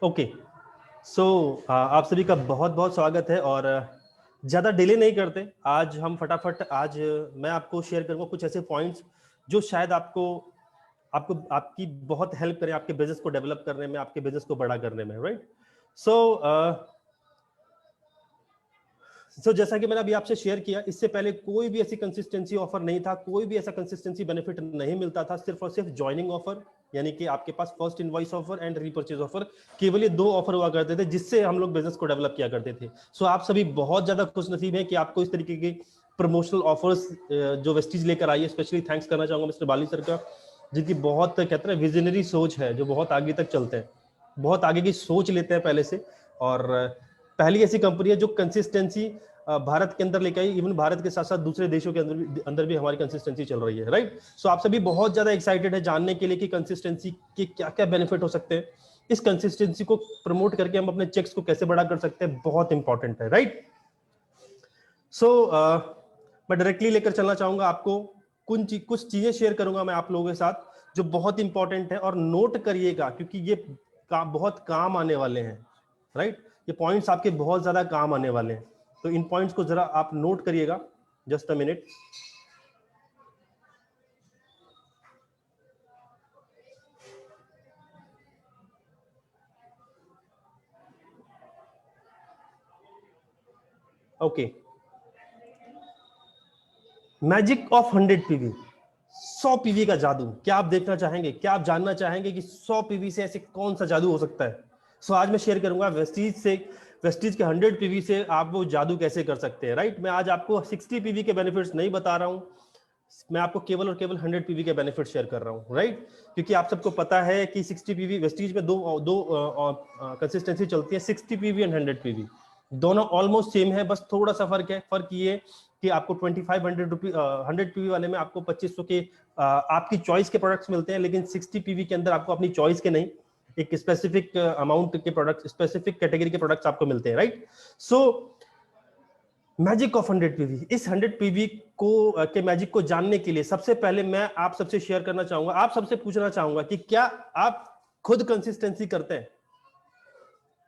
Okay, सो आप सभी का बहुत बहुत स्वागत है। और ज़्यादा डिले नहीं करते, आज हम फटाफट मैं आपको शेयर करूंगा कुछ ऐसे पॉइंट्स जो शायद आपको आपको आपकी बहुत हेल्प करें आपके बिजनेस को डेवलप करने में, आपके बिजनेस को बड़ा करने में, राइट। सो जैसा कि मैंने अभी आपसे शेयर किया, इससे पहले कोई भी ऐसी कंसिस्टेंसी ऑफर नहीं था, कोई भी ऐसा कंसिस्टेंसी बेनिफिट नहीं मिलता था। सिर्फ और सिर्फ ज्वाइनिंग ऑफर, यानी कि आपके पास first invoice offer and repurchase offer, केवल ये 2 ऑफर हुआ करते थे जिससे हम लोग बिजनेस को डेवलप किया करते थे। सो आप सभी बहुत ज्यादा खुशनसीब हैं कि आपको इस तरीके के प्रमोशनल ऑफर्स जो वेस्टीज लेकर आई है। स्पेशली थैंक्स करना चाहूंगा मिस्टर बाली सर का, जिनकी बहुत कहते हैं विजनरी सोच है, जो बहुत आगे तक चलते हैं, बहुत आगे की सोच लेते हैं पहले से। और पहली ऐसी कंपनी है जो कंसिस्टेंसी भारत के अंदर लेके आई। इवन भारत के साथ साथ दूसरे देशों के अंदर भी हमारी कंसिस्टेंसी चल रही है, राइट। सो आप सभी बहुत ज्यादा एक्साइटेड है जानने के लिए कि कंसिस्टेंसी के क्या क्या बेनिफिट हो सकते हैं, इस कंसिस्टेंसी को प्रमोट करके हम अपने चेक्स को कैसे बड़ा कर सकते हैं, बहुत इंपॉर्टेंट है, राइट। सो मैं डायरेक्टली लेकर चलना चाहूंगा आपको, कुछ चीजें शेयर करूंगा मैं आप लोगों के साथ जो बहुत इंपॉर्टेंट है, और नोट करिएगा क्योंकि ये बहुत काम आने वाले हैं, राइट। ये पॉइंट्स आपके बहुत ज्यादा काम आने वाले हैं, तो इन पॉइंट्स को जरा आप नोट करिएगा। Just a minute. Okay, magic of 100 PV, 100 PV का जादू। क्या आप देखना चाहेंगे, क्या आप जानना चाहेंगे कि 100 पीवी से ऐसे कौन सा जादू हो सकता है? सो आज मैं शेयर करूंगा वेस्टीज के 100 पीवी से आप वो जादू कैसे कर सकते हैं, राइट। मैं आज आपको 60 पीवी के बेनिफिट्स नहीं बता रहा हूं, मैं आपको केवल और केवल 100 पीवी के बेनिफिट शेयर कर रहा हूं, राइट। क्योंकि आप सबको पता है कि 60 पीवी वेस्टीज में दो दो कंसिस्टेंसी चलती है, 60 पीवी एंड 100 पीवी। दोनों ऑलमोस्ट सेम है, बस थोड़ा सा फर्क है। फर्क ये कि आपको 2500 रुपी 100 पीवी वाले में आपको 2500 के आपकी चॉइस के प्रोडक्ट्स मिलते हैं, लेकिन 60 पीवी के अंदर आपको अपनी चॉइस के नहीं, एक स्पेसिफिक अमाउंट के प्रोडक्ट, स्पेसिफिक कैटेगरी के प्रोडक्ट्स आपको मिलते हैं, right. So magic of 100 PV, इस 100 पीवी को के मैजिक को जानने के लिए सबसे पहले मैं आप सबसे शेयर करना चाहूंगा, आप सबसे पूछना चाहूंगा कि क्या आप खुद कंसिस्टेंसी करते हैं?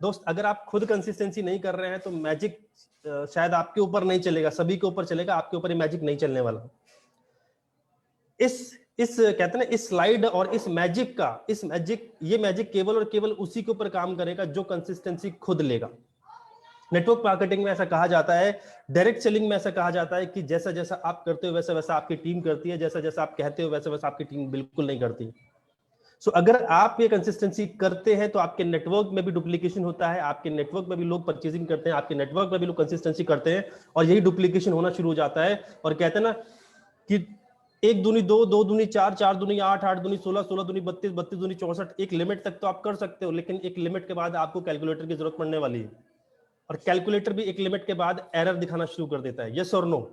दोस्त, अगर आप खुद कंसिस्टेंसी नहीं कर रहे हैं तो मैजिक शायद आपके ऊपर नहीं चलेगा, सभी के ऊपर चलेगा, आपके ऊपर ये मैजिक नहीं चलने वाला। इस कहते हैं ना, इस स्लाइड और इस मैजिक ये मैजिक केवल और केवल उसी के ऊपर काम करेगा जो कंसिस्टेंसी खुद लेगा। नेटवर्क मार्केटिंग में ऐसा कहा जाता है, डायरेक्ट सेलिंग में ऐसा कहा जाता है कि जैसा जैसा आप करते हो वैसा वैसा आपकी टीम करती है, जैसा जैसा आप कहते हो वैसा वैसा आपकी टीम बिल्कुल नहीं करती। सो अगर आप ये कंसिस्टेंसी करते हैं तो आपके नेटवर्क में भी डुप्लीकेशन होता है, आपके नेटवर्क में भी लोग परचेजिंग करते हैं, आपके नेटवर्क में भी लोग कंसिस्टेंसी करते हैं, और यही डुप्लीकेशन होना शुरू हो जाता है। और कहते हैं ना कि 1 दूनी 2, 2 दूनी 4, 4 दूनी 8, 8 दूनी 16, 16 दूनी 32, 32 दूनी 64। एक लिमिट तक तो आप कर सकते हो, लेकिन एक लिमिट के बाद आपको कैलकुलेटर की जरूरत पड़ने वाली है, और कैलकुलेटर भी एक लिमिट के बाद एरर दिखाना शुरू कर देता है, यस और नो।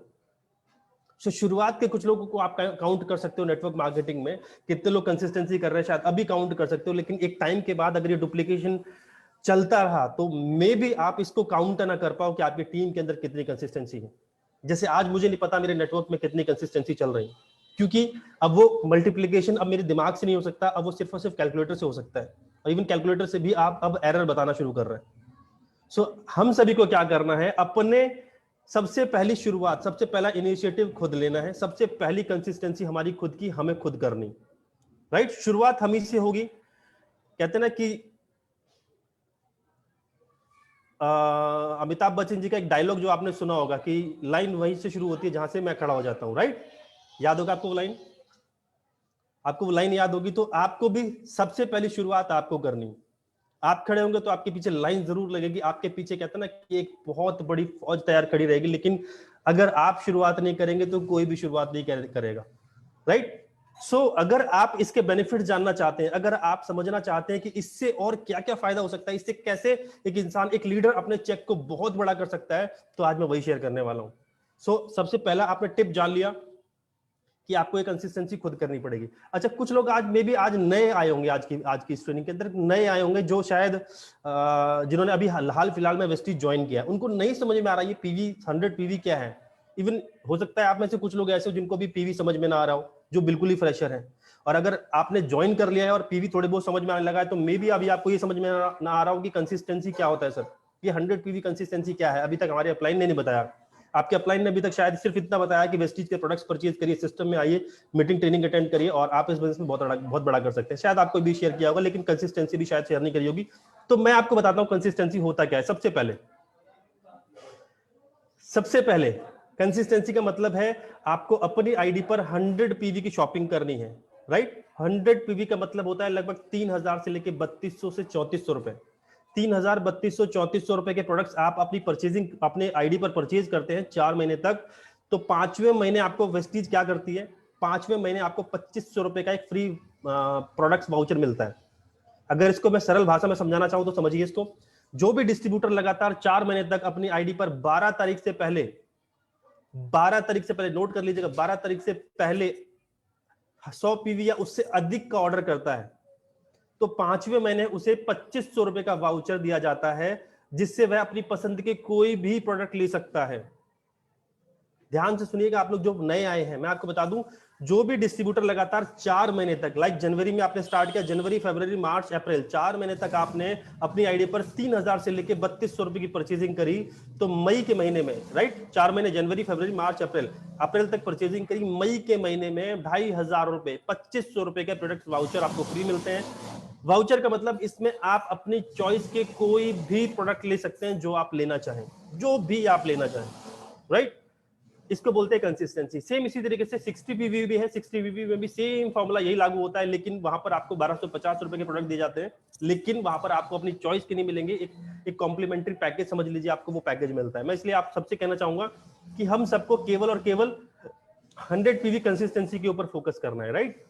सो शुरुआत के कुछ लोगों को आप काउंट कर सकते हो नेटवर्क मार्केटिंग में, कितने लोग कंसिस्टेंसी कर रहे हैं शायद अभी काउंट कर सकते हो, लेकिन एक टाइम के बाद अगर ये डुप्लीकेशन चलता रहा तो मे भी आप इसको काउंट ना कर पाओ कि आपकी टीम के अंदर कितनी कंसिस्टेंसी है। जैसे आज मुझे नहीं पता मेरे नेटवर्क में कितनी कंसिस्टेंसी चल रही है, क्योंकि अब वो मल्टीप्लीकेशन अब मेरे दिमाग से नहीं हो सकता, अब वो सिर्फ और सिर्फ कैलकुलेटर से हो सकता है, और इवन कैलकुलेटर से भी आप अब एरर बताना शुरू कर रहे हैं। सो हम सभी को क्या करना है, अपने सबसे पहली शुरुआत, सबसे पहला इनिशिएटिव खुद लेना है। सबसे पहली कंसिस्टेंसी हमारी खुद की, हमें खुद करनी, राइट। शुरुआत हम ही से होगी। कहते ना कि अमिताभ बच्चन जी का एक डायलॉग जो आपने सुना होगा कि लाइन वहीं से शुरू होती है जहां से मैं खड़ा हो जाता हूं, राइट। याद होगा आपको वो लाइन? आपको वो लाइन याद होगी तो आपको भी सबसे पहली शुरुआत आपको करनी। आप खड़े होंगे तो आपके पीछे लाइन जरूर लगेगी, आपके पीछे कहते हैं ना कि एक बहुत बड़ी फौज तैयार खड़ी रहेगी, लेकिन अगर आप शुरुआत नहीं करेंगे तो कोई भी शुरुआत नहीं करेगा, राइट। सो अगर आप इसके बेनिफिट जानना चाहते हैं, अगर आप समझना चाहते हैं कि इससे और क्या क्या फायदा हो सकता है, इससे कैसे एक इंसान, एक लीडर अपने चेक को बहुत बड़ा कर सकता है, तो आज मैं वही शेयर करने वाला हूं। सो सबसे पहला आपने टिप जान लिया कि आपको ये कंसिस्टेंसी खुद करनी पड़ेगी। अच्छा, कुछ लोग आज मे बी आज नए आए होंगे, आज की इस ट्रेनिंग के अंदर नए आए होंगे, जो शायद जिन्होंने अभी हाल फिलहाल में वेस्टीज ज्वाइन किया, उनको नहीं समझ में आ रहा ये पीवी 100 पीवी क्या है। इवन हो सकता है आप में से कुछ लोग ऐसे हो जिनको भी पीवी समझ में ना आ रहा हो, जो बिल्कुल ही फ्रेशर है। और अगर आपने ज्वाइन कर लिया है और पीवी थोड़े बहुत समझ में आने लगा है तो मे बी अभी आपको ये समझ में ना आ रहा हो कि कंसिस्टेंसी क्या होता है सर, ये 100 पीवी कंसिस्टेंसी क्या है। अभी तक हमारे अपलाइन ने नहीं बताया, आपके अपलाइन ने अभी तक शायद सिर्फ इतना बताया कि वेस्टीज के प्रोडक्ट्स परचेज करिए, सिस्टम में आइए, मीटिंग ट्रेनिंग अटेंड करिए और आप इस बिजनेस में बहुत बड़ा कर सकते हैं। शायद आपको भी शेयर किया होगा, लेकिन कंसिस्टेंसी भी शायद शेयर नहीं करी होगी। तो मैं आपको बताता हूं कंसिस्टेंसी होता क्या है। सबसे पहले कंसिस्टेंसी का मतलब है आपको अपनी आईडी पर 100 पीवी की शॉपिंग करनी है, राइट। 100 पीवी का मतलब होता है लगभग 3000 से लेके 3200 से 3400 रुपए। 3000, 3200, 3400 रुपए के प्रोडक्ट्स आप अपनी परचेजिंग अपने आईडी पर परचेज करते हैं 4 महीने तक, तो 5वें महीने आपको वेस्टीज क्या करती है, 5वें महीने आपको 2500 रुपए का एक फ्री प्रोडक्ट्स वाउचर मिलता है। अगर इसको मैं सरल भाषा में समझाना चाहूं तो समझिए इसको, जो भी डिस्ट्रीब्यूटर लगातार 4 महीने तक अपनी आईडी पर 12 तारीख से पहले, 12 तारीख से पहले, नोट कर लीजिएगा, 12 तारीख से पहले 100 पीवी या उससे अधिक का ऑर्डर करता है, तो 5वें महीने उसे 2500 रुपए का वाउचर दिया जाता है, जिससे वह अपनी पसंद के कोई भी प्रोडक्ट ले सकता है। ध्यान से सुनिएगा आप लोग जो नए आए हैं, मैं आपको बता दूं, जो भी डिस्ट्रीब्यूटर लगातार 4 महीने तक, लाइक जनवरी में आपने स्टार्ट किया, जनवरी, फरवरी, मार्च, अप्रैल, 4 महीने तक आपने अपनी आईडी पर 3000 से लेकर 3200 रुपए की परचेजिंग करी, तो मई के महीने में, राइट, 4 महीने जनवरी, फरवरी, मार्च, अप्रैल तक परचेजिंग करी, मई के महीने में 2500 रुपए, 2500 रुपए के प्रोडक्ट वाउचर आपको फ्री मिलते हैं। वाउचर का मतलब इसमें आप अपनी चॉइस के कोई भी प्रोडक्ट ले सकते हैं जो आप लेना चाहें, जो भी आप लेना चाहें, राइट। इसको बोलते हैं कंसिस्टेंसी। सेम इसी तरीके से 60 पीवी भी है, 60 पीवी में भी सेम फॉर्मूला यही लागू होता है, लेकिन वहां पर आपको 1250 रुपए के प्रोडक्ट दिए जाते हैं, लेकिन वहां पर आपको अपनी चॉइस के नहीं मिलेंगे, एक कॉम्प्लीमेंट्री पैकेज समझ लीजिए, आपको वो पैकेज मिलता है। मैं इसलिए आप सबसे कहना चाहूंगा कि हम सबको केवल और केवल 100 पीवी कंसिस्टेंसी के ऊपर फोकस करना है, राइट।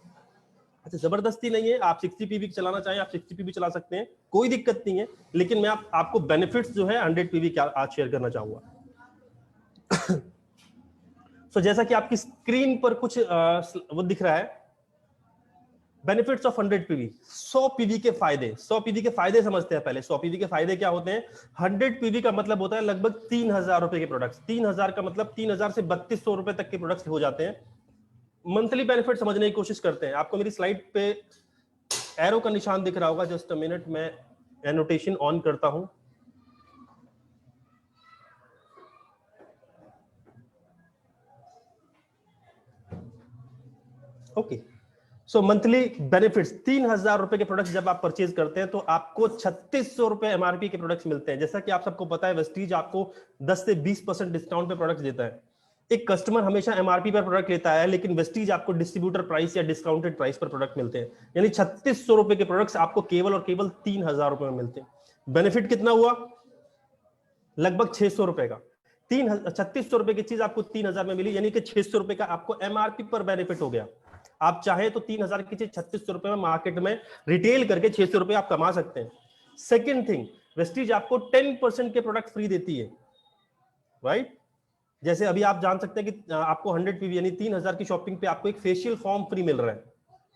अच्छा, जबरदस्ती नहीं है, आप 60 पीवी चलाना चाहें आप 60 पीवी चला सकते हैं, कोई दिक्कत नहीं है, लेकिन मैं आपको बेनिफिट्स जो है 100 पीवी क्या आज शेयर करना चाहूंगा। So, जैसा कि आपकी स्क्रीन पर कुछ वो दिख रहा है, बेनिफिट्स ऑफ 100 पीवी, 100 पीवी के फायदे। 100 पीवी के फायदे समझते हैं पहले। 100 पीवी के फायदे क्या होते हैं? 100 पीवी का मतलब होता है लगभग 3000 रुपए के प्रोडक्ट्स। 3000 का मतलब 3000 से 3200 रुपए तक के प्रोडक्ट्स हो जाते हैं। मंथली बेनिफिट समझने की कोशिश करते हैं। आपको मेरी स्लाइड पे एरो का निशान दिख रहा होगा, जस्ट अ मिनट, मैं एनोटेशन ऑन करता हूं। ओके, सो मंथली बेनिफिट्स, 3000 रुपए के प्रोडक्ट्स जब आप परचेज करते हैं तो आपको 3600 रुपए एमआरपी के प्रोडक्ट्स मिलते हैं। जैसा कि आप सबको पता है, वेस्टीज आपको 10 से 20% डिस्काउंट पे प्रोडक्ट्स देता है। एक कस्टमर हमेशा एमआरपी पर प्रोडक्ट लेता है, लेकिन वेस्टीज आपको डिस्ट्रीब्यूटर प्राइस या डिस्काउंटेड प्राइस पर प्रोडक्ट मिलते हैं। यानी 3600 रुपए के प्रोडक्ट्स आपको केवल और केवल 3000 रुपए में मिलते हैं। बेनिफिट कितना हुआ? लगभग 600 रुपए का। 3600 रुपए की चीज आपको 3000 में मिली, यानी कि 600 रुपए का आपको एमआरपी पर बेनिफिट हो गया। आप चाहे तो 3000 की चीज 3600 रुपए में मार्केट में रिटेल करके 600 रुपए आप कमा सकते हैं। सेकेंड थिंग, वेस्टीज आपको 10% के प्रोडक्ट फ्री देती है, राइट। जैसे अभी आप जान सकते हैं कि आपको 100 पीवी यानी 3000 की शॉपिंग पे आपको एक फेशियल फॉर्म फ्री मिल रहा है,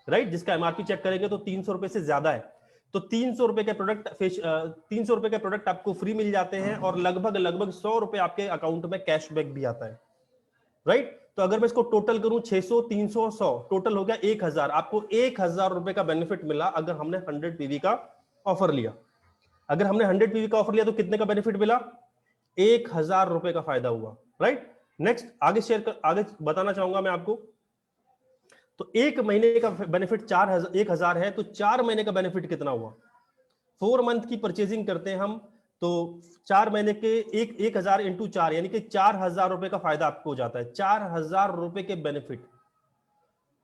राइट, जिसका एमआरपी चेक करेंगे तो 300 रुपए से ज्यादा है। तो 300 रुपए के प्रोडक्ट 300 रुपए के प्रोडक्ट आपको फ्री मिल जाते हैं और लगभग 100 रुपए आपके अकाउंट में कैशबैक भी आता है, राइट। तो अगर मैं इसको टोटल करूं, 600, 300, 100, टोटल हो गया 1000। आपको 1000 रुपए का बेनिफिट मिला अगर हमने 100 पीवी का ऑफर लिया। अगर हमने 100 पीवी का ऑफर लिया तो कितने का बेनिफिट मिला? 1000 रुपए का फायदा हुआ, राइट। नेक्स्ट आगे बताना चाहूंगा मैं आपको। तो एक महीने का बेनिफिट 1000 है, तो 4 महीने का बेनिफिट कितना हुआ? 4 मंथ की परचेजिंग करते हैं हम, तो 4 महीने के 1000 इंटू 4 यानी कि 4000 रुपए का फायदा आपको हो जाता है। 4000 रुपए के बेनिफिट,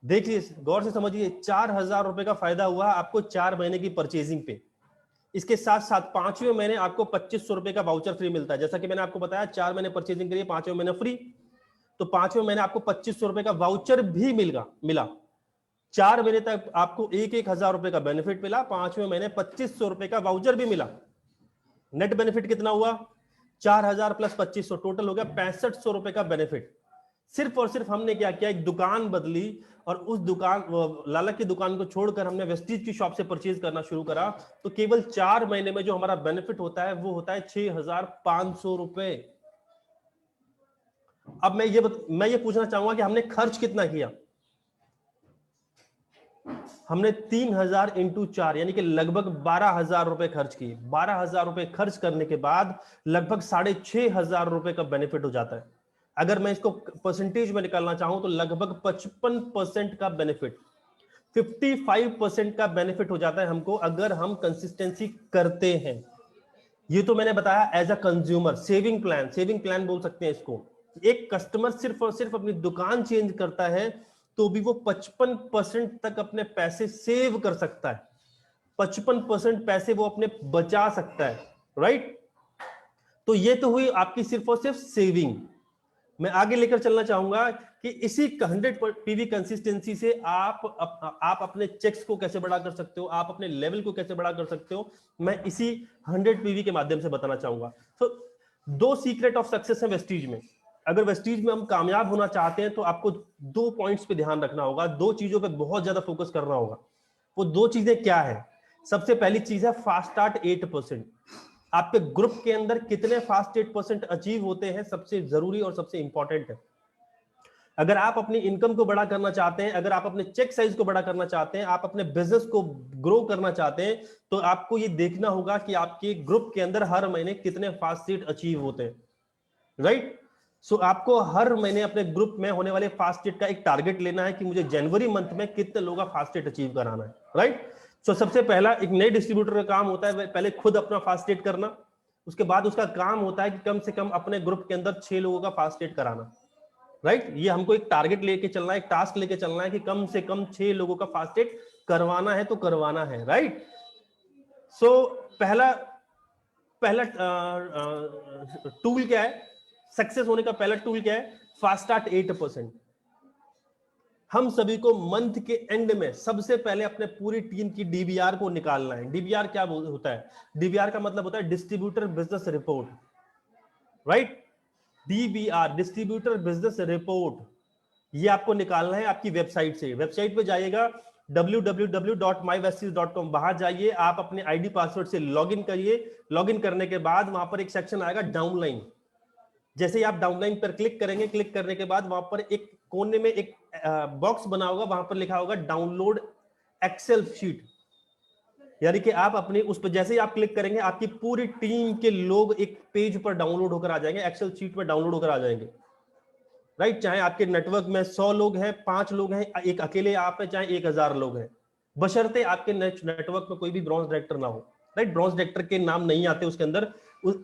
देखिए गौर से समझिए, 4000 रुपए का फायदा हुआ आपको 4 महीने की परचेजिंग पे। इसके साथ साथ 5वें महीने आपको 2500 रुपए का वाउचर फ्री मिलता है। जैसा कि मैंने आपको बताया, 4 महीने परचेजिंग करिए, 5वें महीने फ्री, तो 5वें महीने आपको 2500 रुपए का वाउचर भी मिला। 4 महीने तक आपको 1000 रुपए का बेनिफिट मिला, 5वें महीने 2500 रुपए का वाउचर भी मिला। नेट बेनिफिट कितना हुआ? 4000 प्लस 2500, टोटल हो गया 6500 रुपए का बेनिफिट। सिर्फ और सिर्फ हमने क्या किया, एक दुकान बदली और उस दुकान, लाला की दुकान को छोड़कर हमने वेस्टीज की शॉप से परचेज करना शुरू करा, तो केवल 4 महीने में जो हमारा बेनिफिट होता है वो होता है 6500 रुपए। अब मैं ये पूछना चाहूंगा कि हमने खर्च कितना किया? हमने 3000 इंटू 4 यानी कि लगभग 12,000 रुपए खर्च किए। 12,000 रुपए खर्च करने के बाद लगभग 6,500 रुपए का बेनिफिट हो जाता है। अगर मैं इसको परसेंटेज में निकालना चाहूं तो लगभग 55% का बेनिफिट, 55% का बेनिफिट हो जाता है हमको अगर हम कंसिस्टेंसी करते हैं। ये तो मैंने बताया as a consumer saving plan बोल सकते हैं इसको। एक कस्टमर सिर्फ और सिर्फ अपनी दुकान चेंज करता है तो भी वो 55% तक अपने पैसे सेव कर सकता है, 55% पैसे वो अपने बचा सकता है, राइट। तो ये तो हुई आपकी सिर्फ और सिर्फ सेविंग। मैं आगे लेकर चलना चाहूंगा कि इसी 100 पीवी कंसिस्टेंसी से आप अपने चेक्स को कैसे बड़ा कर सकते हो, आप अपने लेवल को कैसे बड़ा कर सकते हो, मैं इसी 100 पीवी के माध्यम से बताना चाहूंगा। तो 2 सीक्रेट ऑफ सक्सेस है वेस्टीज में। अगर वेस्टीज में हम कामयाब होना चाहते हैं तो आपको 2 पॉइंट्स पे ध्यान रखना होगा, 2 चीजों पे बहुत ज्यादा फोकस करना होगा। वो 2 चीजें क्या है? सबसे पहली चीज है फास्ट स्टार्ट 8%। आपके ग्रुप के अंदर कितने फास्ट 8% अचीव होते हैं, सबसे जरूरी और सबसे इंपॉर्टेंट है। अगर आप अपनी इनकम को बड़ा करना चाहते हैं, अगर आप अपने चेक साइज को बड़ा करना चाहते हैं, आप अपने बिजनेस को ग्रो करना चाहते हैं, तो आपको ये देखना होगा कि आपके ग्रुप के अंदर हर महीने कितने फास्ट सीट अचीव होते हैं, राइट। सो आपको हर महीने अपने ग्रुप में होने वाले फास्ट सीट का एक टारगेट लेना है कि मुझे जनवरी मंथ में कितने लोगों का फास्ट सीट अचीव कराना है, राइट। सो सबसे पहला एक नए डिस्ट्रीब्यूटर का काम होता है पहले खुद अपना फास्ट सीट करना। उसके बाद उसका काम होता है कि कम से कम अपने ग्रुप के अंदर 6 लोगों का फास्ट सीट कराना, राइट। ये हमको एक टारगेट लेके चलना है, एक टास्क लेके चलना है कि कम से कम 6 लोगों का फास्ट सीट करवाना है तो करवाना है, राइट। सो पहला पहला टूल क्या है, सक्सेस होने का पहला टूल क्या है? Fast start 8%। हम सभी को मंथ के एंड में सबसे पहले अपने पूरी टीम की डीबीआर को निकालना है। डीबीआर क्या होता है? डीबीआर का मतलब होता है distributor business report, right. DBR distributor business report, ये आपको निकालना है आपकी वेबसाइट से। वेबसाइट पे जाइएगा www.mywesties.com, बाहर जाइए, आप अपने आईडी पासवर्ड से लॉगिन करिए। लॉगिन करने के बाद वहां पर एक सेक्शन आएगा डाउनलाइन। जैसे ही आप डाउनलाइन पर क्लिक करेंगे, क्लिक करने के बाद वहां पर एक कोने में एक बॉक्स बना होगा, वहां पर लिखा होगा डाउनलोड एक्सेल शीट। यानी कि आप अपनी उस पर जैसे ही आप क्लिक करेंगे आपकी पूरी टीम के लोग एक पेज पर डाउनलोड होकर आ जाएंगे, एक्सेल शीट पर डाउनलोड होकर आ जाएंगे, राइट। चाहे आपके नेटवर्क में 100 लोग हैं, 5 लोग हैं, एक अकेले आप हैं, चाहे 1000 लोग हैं, बशर्ते आपके नेटवर्क में कोई भी ब्रॉन्ज डायरेक्टर ना हो, राइट। ब्रॉन्ज डायरेक्टर के नाम नहीं आते उसके अंदर।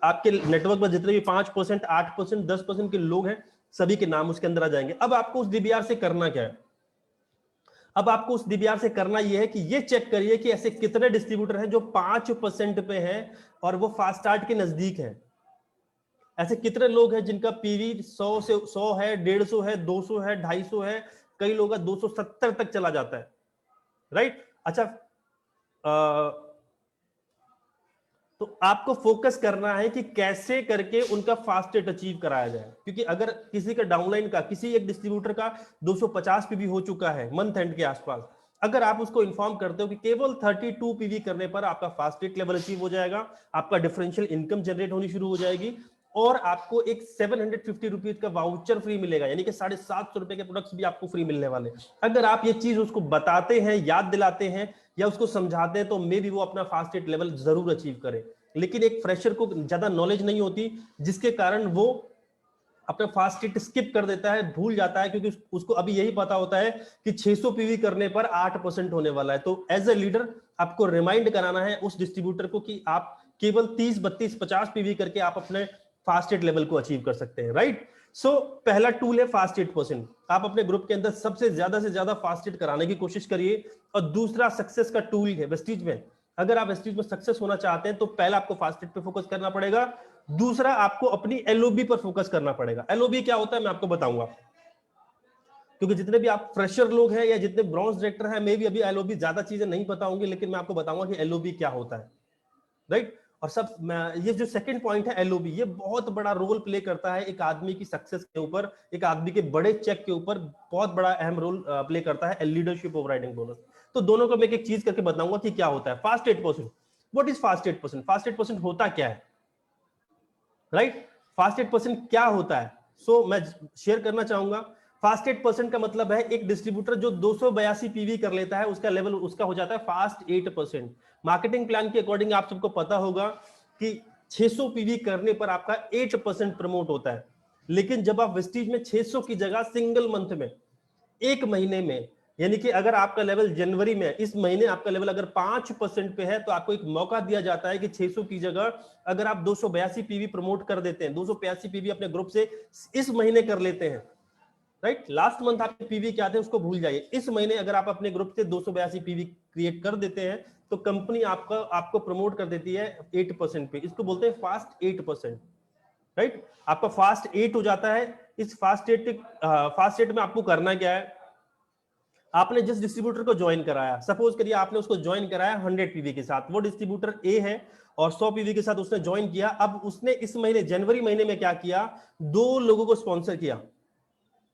आपके नेटवर्क में जितने भी 5%, 8%, 10% के लोग हैं, सभी के नाम उसके अंदर आ जाएंगे। अब आपको उस डीबीआर से करना क्या है? अब आपको उस डीबीआर से करना यह है कि ये चेक करिए कि ऐसे कितने डिस्ट्रीब्यूटर हैं जो 5% पे हैं और वो फास्ट स्टार्ट के नजदीक है। ऐसे कितने लोग हैं जिनका पीवी 100 से 100 है, 150 है, 200 है, 250 है, कई लोग का 270 तक चला जाता है, राइट। अच्छा, तो आपको फोकस करना है कि कैसे करके उनका फास्ट रेट अचीव कराया जाए, क्योंकि अगर किसी का डाउनलाइन का, किसी एक डिस्ट्रीब्यूटर का 250 पीवी हो चुका है मंथ एंड के आसपास, अगर आप उसको इन्फॉर्म करते हो कि केवल 32 पीवी करने पर आपका फास्ट रेट लेवल अचीव हो जाएगा, आपका डिफरेंशियल इनकम जनरेट होनी शुरू हो जाएगी और आपको एक 750 रुपीज का वाउचर फ्री मिलेगा, यानी कि 750 रुपए के प्रोडक्ट्स भी आपको फ्री मिलने वाले। अगर आप ये चीज उसको बताते हैं, याद दिलाते हैं या उसको समझाते हैं, तो मे भी वो अपना फास्ट रेट लेवल जरूर अचीव करे। लेकिन एक फ्रेशर को ज्यादा नॉलेज नहीं होती, जिसके कारण वो अपना फास्ट रेट स्किप कर देता है, भूल जाता है, क्योंकि उसको अभी यही पता होता है कि 600 पीवी करने पर 8% होने वाला है। तो एज ए लीडर आपको रिमाइंड कराना है उस डिस्ट्रीब्यूटर को कि आप केवल 30, 32, 50 पीवी करके आप अपने फास्ट रेट लेवल को अचीव कर सकते हैं, राइट। सो पहला टूल है फास्ट 8%। आप अपने ग्रुप के अंदर सबसे ज्यादा से ज्यादा फास्ट रेट कराने की कोशिश करिए। और दूसरा सक्सेस का टूल है वेस्टीज में। अगर आप वेस्टीज में सक्सेस होना चाहते हैं तो पहला आपको फास्ट रेट पे फोकस करना पड़ेगा, दूसरा आपको अपनी एलओबी पर फोकस करना पड़ेगा। एलओबी क्या होता है मैं आपको बताऊंगा, क्योंकि जितने भी आप फ्रेशर लोग हैं या जितने ब्रॉन्ज डायरेक्टर हैं, मे भी अभी एलओबी ज्यादा चीजें नहीं पता होंगी, लेकिन मैं आपको बताऊंगा कि एलओबी क्या होता है, राइट। और सब ये जो सेकंड पॉइंट है एलओबी, ये बहुत बड़ा रोल प्ले करता है एक आदमी की सक्सेस के ऊपर, एक आदमी के बड़े चेक के ऊपर बहुत बड़ा अहम रोल प्ले करता है लीडरशिप ओवर राइडिंग बोनस। तो दोनों को मैं एक चीज करके बताऊंगा कि क्या होता है fast 8%। What is fast 8%? Fast 8% होता क्या है, राइट। फास्ट 8% क्या होता है? सो मैं शेयर करना चाहूंगा। फास्ट 8% का मतलब है एक डिस्ट्रीब्यूटर जो 282 पीवी कर लेता है उसका लेवल उसका हो जाता है फास्ट 8%। मार्केटिंग प्लान के अकॉर्डिंग आप सबको पता होगा कि 600 पीवी करने पर आपका 8% प्रमोट होता है, लेकिन जब आप वेस्टीज में 600 की जगह सिंगल मंथ में, एक महीने में, यानी कि अगर आपका लेवल जनवरी में, इस महीने आपका लेवल अगर 5% पे है तो आपको एक मौका दिया जाता है कि 600 की जगह अगर आप 282 पीवी प्रमोट कर देते हैं, 282 पीवी अपने ग्रुप से इस महीने कर लेते हैं, राइट। लास्ट मंथ आपके पीवी क्या थे उसको भूल जाइए, इस महीने अगर आप अपने ग्रुप से 282 पीवी क्रिएट कर देते हैं तो कंपनी आपको प्रमोट कर देती है 8% पे, इसको बोलते हैं फास्ट 8%, राइट। आपका फास्ट 8 हो जाता है। इस फास्ट 8 में आपको करना क्या है, आपने जिस डिस्ट्रीब्यूटर को ज्वाइन कराया, सपोज करिए आपने उसको ज्वाइन कराया 100 पीवी के साथ, वो डिस्ट्रीब्यूटर ए है और 100 पीवी के साथ उसने ज्वाइन किया। अब उसने इस महीने जनवरी महीने में क्या किया, 2 लोगों को स्पॉन्सर किया,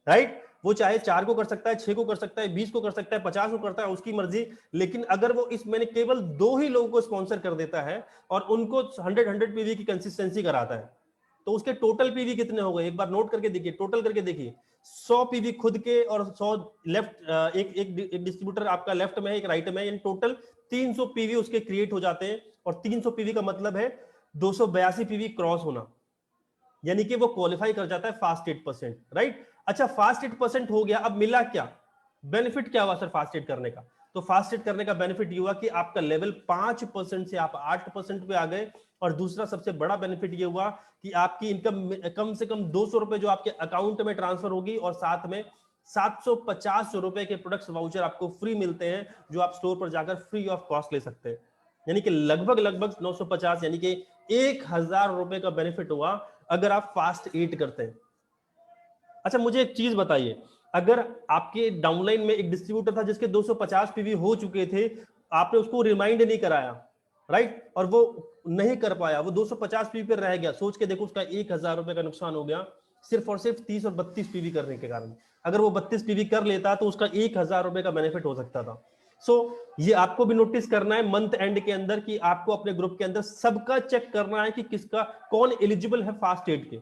राइट। वो चाहे 4 को कर सकता है, 6 को कर सकता है, 20 को कर सकता है, 50 को करता है, उसकी मर्जी। लेकिन अगर वो इस महीने केवल 2 ही लोगों को स्पॉन्सर कर देता है और उनको 100 पीवी की कंसिस्टेंसी कराता है, तो उसके टोटल पीवी कितने हो गए, एक बार नोट करके देखिए, टोटल करके देखिए। 100 पीवी खुद के और 100 लेफ्ट, एक डिस्ट्रीब्यूटर आपका लेफ्ट में है, एक राइट में है, इन टोटल 300 पीवी उसके क्रिएट हो जाते हैं। और 300 पीवी का मतलब है 282 पीवी क्रॉस होना, यानी कि वो क्वालिफाई कर जाता है फास्ट 8%, राइट। अच्छा, फास्ट 8% हो गया, अब मिला क्या, बेनिफिट क्या हुआ सर फास्ट 8 करने का? तो फास्ट 8 करने का बेनिफिट ये हुआ कि आपका लेवल 5% से आप 8% पे आ गए। और दूसरा सबसे बड़ा बेनिफिट ये हुआ कि आपकी इनकम कम से कम 200 रुपए जो आपके अकाउंट में ट्रांसफर होगी और साथ में 750 रुपए के प्रोडक्ट्स वाउचर आपको फ्री मिलते हैं, जो आप स्टोर पर जाकर फ्री ऑफ कॉस्ट ले सकते हैं। यानी कि लगभग 950, यानी कि 1000 रुपए का बेनिफिट हुआ अगर आप फास्ट 8 करते हैं। अच्छा, मुझे एक चीज बताइए, अगर आपके डाउनलाइन में एक डिस्ट्रीब्यूटर था जिसके 250 पीवी हो चुके थे, आपने उसको रिमाइंड नहीं कराया, राइट, और वो नहीं कर पाया, वो 250 पीवी पर रह गया, सोच के देखो उसका 1000 रुपए का नुकसान हो गया सिर्फ और सिर्फ 30 और 32 पीवी करने के कारण। अगर वो 32 पीवी कर लेता तो उसका 1000 रुपए का बेनिफिट हो सकता था। सो ये आपको भी नोटिस करना है मंथ एंड के अंदर कि आपको अपने ग्रुप के अंदर सबका चेक करना है कि किसका कौन एलिजिबल है फास्ट 8 के,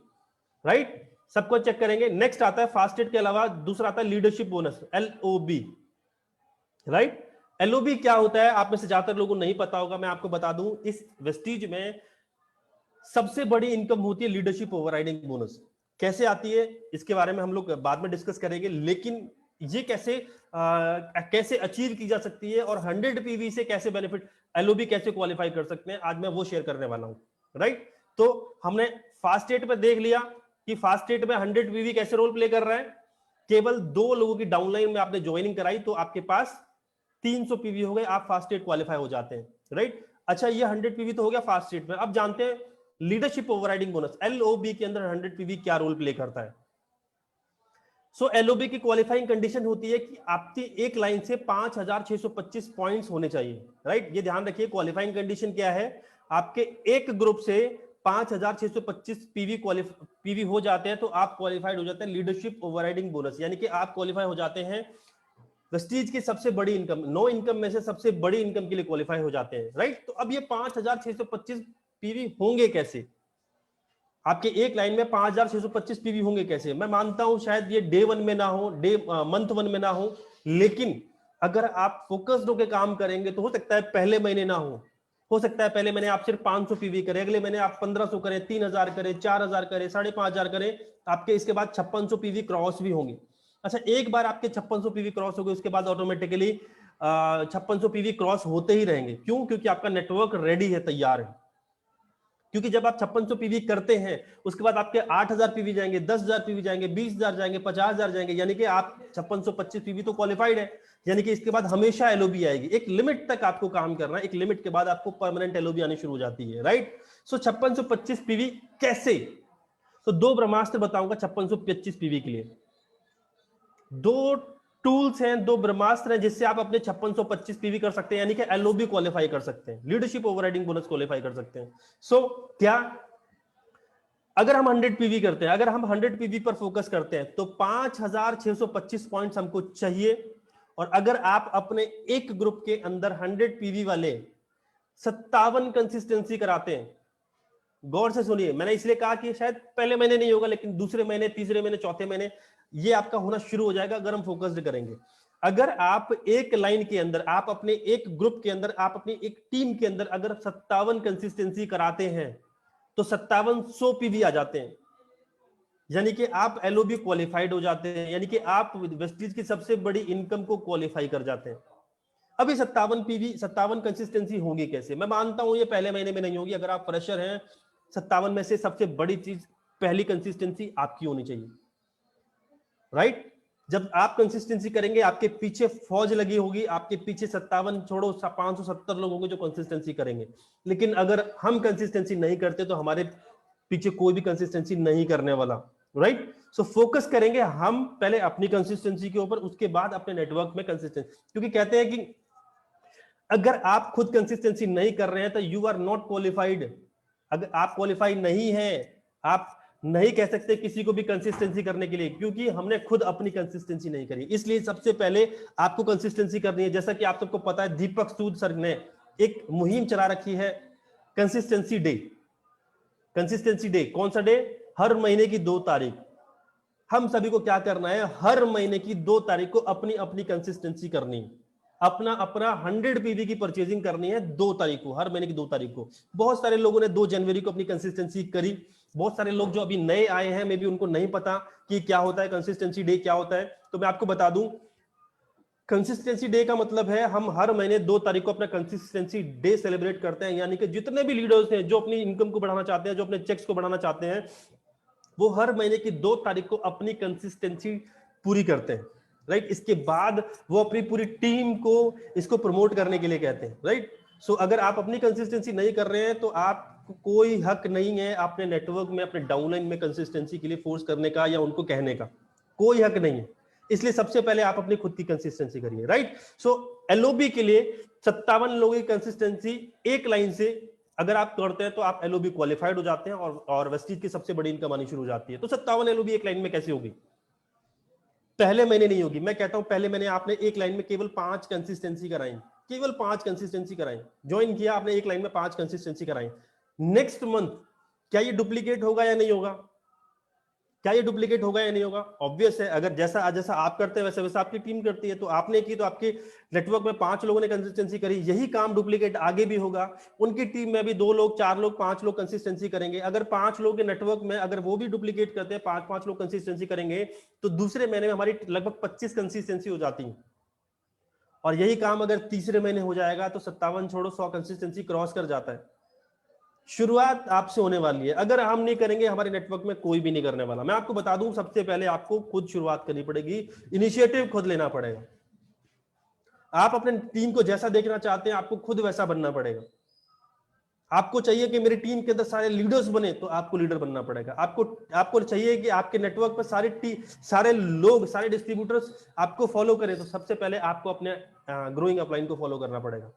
राइट। सबको चेक करेंगे। नेक्स्ट आता है फास्ट 8 के अलावा दूसरा आता है leadership bonus, LOB, right. LOB क्या होता है, आप में से ज्यादातर लोगों को नहीं पता होगा, मैं आपको बता दूं। इस वेस्टीज में सबसे बड़ी इनकम होती है लीडरशिप ओवरराइडिंग बोनस। कैसे आती है इसके बारे में हम लोग बाद में डिस्कस करेंगे, लेकिन ये कैसे अचीव की जा सकती है और 100 पीवी से कैसे बेनिफिट, LOB कैसे क्वालिफाई कर सकते हैं, आज मैं वो शेयर करने वाला हूं, राइट। तो हमने फास्ट 8 पे देख लिया कि फास्ट 8 में 100 पीवी कैसे रोल प्ले कर रहा है। केवल 2 लोगों की डाउनलाइन में आपने ज्वाइनिंग कराई तो आपके पास 300 पीवी हो गए, आप फास्ट 8 क्वालिफाई हो जाते हैं, राइट। अच्छा, ये 100 पीवी तो हो गया फास्ट 8 में। अब जानते हैं लीडरशिप ओवरराइडिंग बोनस, LOB के अंदर 100 पीवी क्या रोल प्ले करता है। सो LOB की क्वालिफाइंग कंडीशन होती है कि आपकी एक लाइन से 5625 पॉइंट्स होने चाहिए, राइट। ये ध्यान रखिए, क्वालिफाइंग कंडीशन क्या है, आपके एक ग्रुप से 5625 पीवी हो जाते हैं तो आप क्वालिफाइड हो जाते हैं लीडरशिप ओवरराइडिंग बोनस, यानी कि आप क्वालिफाई हो जाते हैं वेस्टीज की सबसे बड़ी इनकम, 9 इनकम में से सबसे बड़ी इनकम के लिए क्वालिफाई हो जाते हैं, राइट। तो अब ये 5625 पीवी होंगे कैसे, आपके एक लाइन में 5625 पीवी होंगे कैसे? मैं मानता हूं शायद ये डे 1 में ना हो, मंथ 1 में ना हो, लेकिन अगर आप फोकस्ड होकर काम करेंगे तो हो सकता है पहले महीने ना हो सकता है पहले महीने आप सिर्फ 500 पीवी करें, अगले महीने आप 1500 करें, 3000 करें, 4000 करें, 5500 करें, आपके इसके बाद 5600 पीवी क्रॉस भी होंगे। अच्छा, एक बार आपके 5600 पीवी क्रॉस हो गए उसके बाद ऑटोमेटिकली 5600 पीवी क्रॉस होते ही रहेंगे। क्यों? क्योंकि आपका नेटवर्क रेडी है, तैयार है। क्योंकि जब आप 5600 पीवी करते हैं उसके बाद आपके 8000 पीवी जाएंगे, 10000 पीवी जाएंगे, 20000 जाएंगे, 50000 जाएंगे, यानी कि आप 5625 पीवी तो क्वालिफाइड है। यानी कि इसके बाद हमेशा LOB आएगी। एक लिमिट तक आपको काम करना है, एक लिमिट के बाद आपको परमानेंट LOB आनी शुरू हो जाती है, राइट। सो 5625 पीवी कैसे? तो 2 ब्रह्मास्त्र बताऊंगा 5625 पीवी के लिए। 2 टूल्स हैं, 2 ब्रह्मास्त्र हैं जिससे आप अपने 5625 पीवी कर सकते हैं, यानी कि LOB क्वालिफाई कर सकते हैं, लीडरशिप ओवरराइडिंग बोनस क्वालिफाई कर सकते हैं। सो क्या अगर हम 100 पीवी करते हैं, अगर हम 100 पीवी पर फोकस करते हैं तो 5625 पॉइंट्स हमको चाहिए। और अगर आप अपने एक ग्रुप के अंदर 100 पीवी वाले 57 कंसिस्टेंसी कराते हैं, गौर से सुनिए, मैंने इसलिए कहा कि शायद पहले महीने नहीं होगा, लेकिन दूसरे महीने, तीसरे महीने, चौथे महीने ये आपका होना शुरू हो जाएगा अगर हम फोकस्ड करेंगे। अगर आप एक लाइन के अंदर, आप अपने एक ग्रुप के अंदर, आप अपनी एक टीम के अंदर अगर 57 कंसिस्टेंसी कराते हैं तो 5700 पीवी आ जाते हैं, यानी कि आप एलओबी क्वालिफाइड हो जाते हैं, यानी कि आप वेस्टीज की सबसे बड़ी इनकम को क्वालिफाई कर जाते हैं। अभी 57 पीवी, 57 कंसिस्टेंसी होंगी कैसे? मैं मानता हूं ये पहले महीने में नहीं होगी। अगर आप फ्रेशर हैं, 57 में से सबसे बड़ी चीज, पहली कंसिस्टेंसी आपकी होनी चाहिए, राइट? जब आप कंसिस्टेंसी करेंगे, आपके पीछे फौज लगी होगी, आपके पीछे 57 छोड़ो 570 लोग होंगे जो कंसिस्टेंसी करेंगे। लेकिन अगर हम कंसिस्टेंसी नहीं करते तो हमारे पीछे कोई भी कंसिस्टेंसी नहीं करने वाला, राइट? सो फोकस करेंगे हम पहले अपनी कंसिस्टेंसी के ऊपर, उसके बाद अपने नेटवर्क में कंसिस्टेंसी। क्योंकि कहते हैं कि अगर आप खुद कंसिस्टेंसी नहीं कर रहे हैं तो यू आर नॉट क्वालिफाइड। अगर आप क्वालिफाई नहीं है, आप नहीं कह सकते किसी को भी कंसिस्टेंसी करने के लिए, क्योंकि हमने खुद अपनी कंसिस्टेंसी नहीं करी। इसलिए सबसे पहले आपको कंसिस्टेंसी करनी है। जैसा कि आप सबको पता है, दीपक सूद सर ने एक मुहिम चला रखी है, कंसिस्टेंसी डे। कंसिस्टेंसी डे कौन सा डे? हर महीने की 2 तारीख। हम सभी को क्या करना है? हर महीने की 2 तारीख को अपनी अपनी कंसिस्टेंसी करनी है, अपना अपना 100 पीवी की परचेजिंग करनी है 2 तारीख को, हर महीने की 2 तारीख को। बहुत सारे लोगों ने 2 जनवरी को अपनी कंसिस्टेंसी करी। बहुत सारे लोग जो अभी नए आए हैं, मे बी उनको नहीं पता कि क्या होता है कंसिस्टेंसी डे, क्या होता है। तो मैं आपको बता दूं, कंसिस्टेंसी डे का मतलब है हम हर महीने 2 तारीख को अपना कंसिस्टेंसी डे सेलिब्रेट करते हैं। यानी कि जितने भी लीडर्स हैं जो अपनी इनकम को बढ़ाना चाहते हैं, जो अपने चेक्स को बढ़ाना चाहते हैं, वो हर महीने की 2 तारीख को अपनी कंसिस्टेंसी पूरी करते हैं, राइट? इसके बाद वो अपनी पूरी टीम को इसको प्रमोट करने के लिए कहते हैं, राइट? सो अगर आप अपनी कंसिस्टेंसी नहीं कर रहे हैं तो आपको कोई हक नहीं है अपने नेटवर्क में, अपने डाउनलाइन में कंसिस्टेंसी के लिए फोर्स करने का या उनको कहने का, कोई हक नहीं है। इसलिए सबसे पहले आप अपनी खुद की कंसिस्टेंसी करिए, राइट? सो एलओबी के लिए 57 लोगों की कंसिस्टेंसी एक लाइन से अगर आप करते हैं तो आप एलओबी क्वालिफाइड हो जाते हैं और वेस्टीज की सबसे बड़ी इनकम आनी शुरू हो जाती है। तो 57 एलओबी एक लाइन में कैसे होगी? पहले महीने नहीं होगी। मैं कहता हूं पहले महीने आपने एक लाइन में केवल 5 कंसिस्टेंसी कराई, केवल 5 कंसिस्टेंसी कराई। ज्वाइन किया आपने, एक लाइन में 5 कंसिस्टेंसी कराई। नेक्स्ट मंथ क्या ये डुप्लीकेट होगा या नहीं होगा? क्या ये डुप्लीकेट होगा या नहीं होगा? ऑब्वियस है। अगर जैसा आप करते हैं वैसे वैसे आपकी टीम करती है। तो आपने की तो आपके नेटवर्क में 5 लोगों ने कंसिस्टेंसी करी, यही काम डुप्लीकेट आगे भी होगा। उनकी टीम में भी 2 लोग, 4 लोग, 5 लोग कंसिस्टेंसी करेंगे। अगर 5 लोग के नेटवर्क में अगर वो भी डुप्लीकेट करते हैं, 5 लोग कंसिस्टेंसी करेंगे, तो दूसरे महीने में हमारी लगभग 25 कंसिस्टेंसी हो जाती है। और यही काम अगर तीसरे महीने हो जाएगा तो 57 छोड़ो 100 कंसिस्टेंसी क्रॉस कर जाता है। शुरुआत आपसे होने वाली है। अगर हम नहीं करेंगे, हमारे नेटवर्क में कोई भी नहीं करने वाला। मैं आपको बता दूं, सबसे पहले आपको खुद शुरुआत करनी पड़ेगी, इनिशिएटिव खुद लेना पड़ेगा। आप अपने टीम को जैसा देखना चाहते हैं, आपको खुद वैसा बनना पड़ेगा। आपको चाहिए कि मेरी टीम के अंदर सारे लीडर्स बने, तो आपको लीडर बनना पड़ेगा। आपको चाहिए कि आपके नेटवर्क पर सारे लोग, सारे डिस्ट्रीब्यूटर्स आपको फॉलो करें, तो सबसे पहले आपको अपने ग्रोइंग अपलाइन को फॉलो करना पड़ेगा।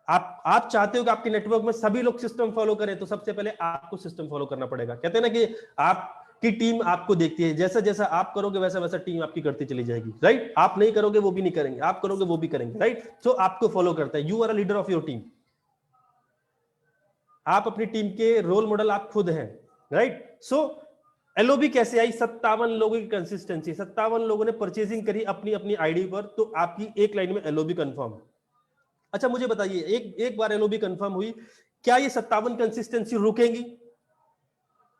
आप चाहते हो कि आपके नेटवर्क में सभी लोग सिस्टम फॉलो करें, तो सबसे पहले आपको सिस्टम फॉलो करना पड़ेगा। कहते हैं ना कि आपकी टीम आपको देखती है, जैसा जैसा आप करोगे वैसा वैसा टीम आपकी करती चली जाएगी, राइट? आप नहीं करोगे वो भी नहीं करेंगे, आप करोगे वो भी करेंगे, राइट? सो आपको फॉलो करता है। You are a leader of your team. आप अपनी टीम के रोल मॉडल आप खुद हैं, राइट? सो एलओबी कैसे आई? 57 लोगों की कंसिस्टेंसी, 57 लोगों ने परचेजिंग करी अपनी अपनी आईडी पर, तो आपकी एक लाइन में एलओबी कंफर्म। अच्छा मुझे बताइए, एक बार एलओबी कंफर्म हुई, क्या ये 57 कंसिस्टेंसी रुकेंगी?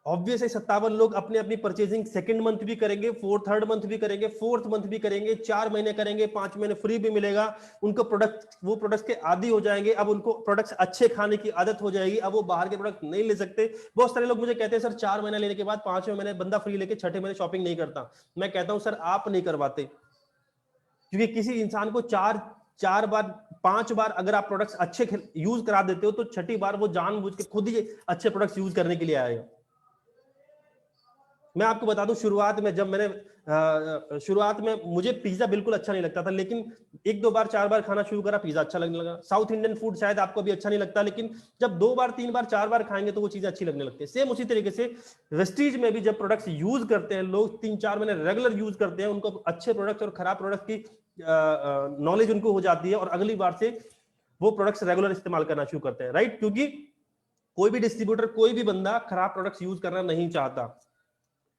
ऑब्वियस है, 57 लोग अपने अपनी परचेजिंग सेकंड मंथ भी करेंगे, थर्ड मंथ भी करेंगे, फोर्थ मंथ भी करेंगे, 4 महीने करेंगे, 5 महीने फ्री भी मिलेगा उनको प्रोडक्ट। वो प्रोडक्ट्स के आदी हो जाएंगे। अब उनको प्रोडक्ट्स अच्छे खाने की आदत हो जाएगी। अब वो बाहर के प्रोडक्ट नहीं ले सकते। बहुत सारे लोग मुझे कहते हैं सर 4 महीने लेने के बाद 5वें महीने बंदा फ्री लेके 6ठे महीने शॉपिंग नहीं करता। मैं कहता हूं सर आप नहीं करवाते, क्योंकि किसी इंसान को 5 बार अगर आप प्रोडक्ट्स अच्छे यूज करा देते हो, तो 6ठी बार वो जानबूझ के खुद ही अच्छे प्रोडक्ट्स यूज करने के लिए आएगा। मैं आपको बता दूं, शुरुआत में मुझे पिज्जा बिल्कुल अच्छा नहीं लगता था, लेकिन 1-2 बार 4 बार खाना शुरू करा, पिज्जा अच्छा लगने लगा। साउथ इंडियन फूड शायद आपको भी अच्छा नहीं लगता, लेकिन जब 2 बार 3 बार 4 बार खाएंगे तो वो चीजें अच्छी लगने लगती है। सेम उसी तरीके से वेस्टीज में भी जब प्रोडक्ट्स यूज करते हैं लोग, 3-4 महीने रेगुलर यूज करते हैं, उनको अच्छे प्रोडक्ट्स और खराब प्रोडक्ट की नॉलेज उनको हो जाती है, और अगली बार से वो प्रोडक्ट्स रेगुलर इस्तेमाल करना शुरू करते हैं, राइट? क्योंकि कोई भी डिस्ट्रीब्यूटर, कोई भी बंदा खराब प्रोडक्ट्स यूज करना नहीं चाहता।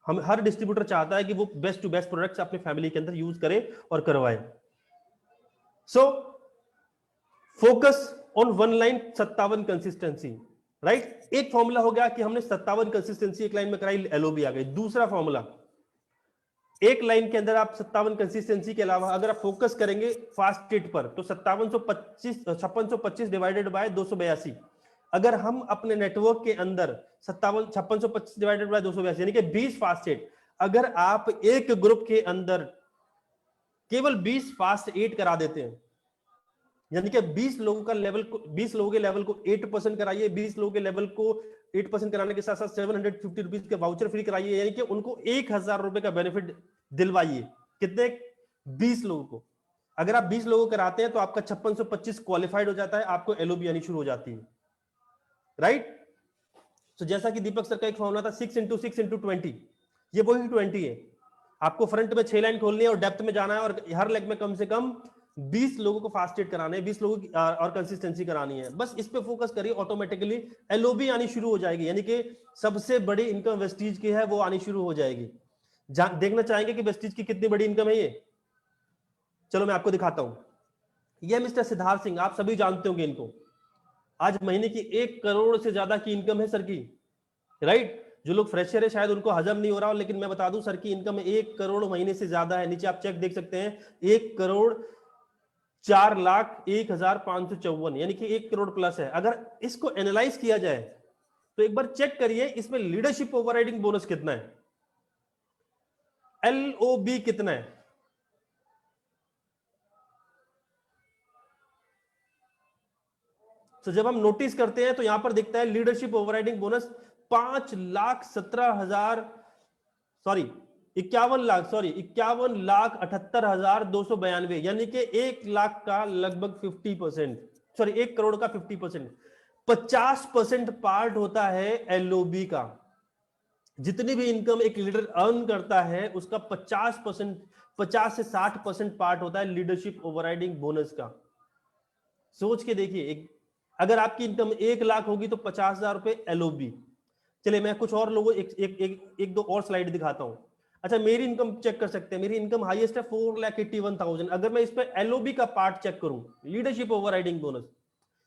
हम हर डिस्ट्रीब्यूटर चाहता है कि वो बेस्ट टू बेस्ट प्रोडक्ट्स अपने फैमिली के अंदर यूज करे और करवाए। सो focus on one line 57 consistency, right. एक फॉर्मूला हो गया कि हमने 57 कंसिस्टेंसी एक लाइन में कराई, एलओबी आ गई। दूसरा फॉर्मूला, एक लाइन के अंदर आप 57 कंसिस्टेंसी के अलावा अगर आप फोकस करेंगे फास्ट रेट पर तो 5625 डिवाइडेड बाय 282। अगर हम अपने नेटवर्क के अंदर 5625 डिवाइडेड बाय 282 यानी कि 20 फास्ट रेट, अगर आप एक ग्रुप के अंदर केवल 20 फास्ट एट करा देते हैं, यानी कि 20 लोगों का लेवल को, 20 लोगों के लेवल को 8% कराइए, 20 लोगों के लेवल को 8% कराने के साथ साथ 750 रुपीज के वाउचर फ्री कराइए, यानी कि उनको 1000 रुपए का बेनिफिट दिलवाइए। कितने? 20 लोगों को। अगर आप 20 लोगों कराते हैं तो आपका 5625 क्वालिफाइड हो जाता है, आपको एलओबी आनी शुरू हो जाती है, राइट। तो जैसा कि दीपक सर का एक फॉर्मूला था 6 × 6 × 20, ये वही 20 है। आपको फ्रंट में 6 लाइन खोलनी है और डेप्थ में जाना है और हर लेग में कम से कम 20 लोगों को फास्ट एड कराने हैं, 20 लोगों की और कंसिस्टेंसी करानी है। बस इस पे फोकस करिए, ऑटोमेटिकली एलओबी आनी शुरू हो जाएगी, यानी कि सबसे बड़ी इनकम वेस्टीज की है वो आनी शुरू हो जाएगी। देखना चाहेंगे कि वेस्टीज की कितनी बड़ी इनकम है ये? चलो मैं आपको दिखाता हूं। ये मिस्टर सिद्धार्थ सिंह, आप सभी जानते होंगे इनको। आज महीने की 1 करोड़ से ज्यादा की इनकम है सर की, राइट। जो लोग फ्रेशर है शायद उनको हजम नहीं हो रहा हो, लेकिन मैं बता दूं सर की इनकम 1 करोड़ महीने से ज्यादा है। नीचे आप चेक देख सकते हैं, 1 करोड़ 4,01,554, यानी कि 1 करोड़ प्लस है। अगर इसको एनालाइज किया जाए तो एक बार चेक करिए इसमें लीडरशिप ओवरराइडिंग बोनस कितना है, एलओबी कितना है। तो जब हम नोटिस करते हैं तो यहां पर दिखता है लीडरशिप ओवरराइडिंग बोनस 51,78,292, यानी कि 1 लाख का लगभग 50%, 1 करोड़ का 50%, 50% पार्ट होता है एलओबी का। जितनी भी इनकम एक लीडर अर्न करता है उसका 50% 50 से 60% पार्ट होता है लीडरशिप ओवरराइडिंग बोनस का। सोच के देखिए, अगर आपकी इनकम 1 लाख होगी तो 50,000 रुपए एलओबी। चलिए मैं कुछ और लोगों एक दो और स्लाइड दिखाता हूं। अच्छा, मेरी इनकम चेक कर सकते हैं, मेरी इनकम हाईएस्ट है 4,81,000। अगर मैं इस पे एलओबी का पार्ट चेक करूं, लीडरशिप ओवरराइडिंग बोनस,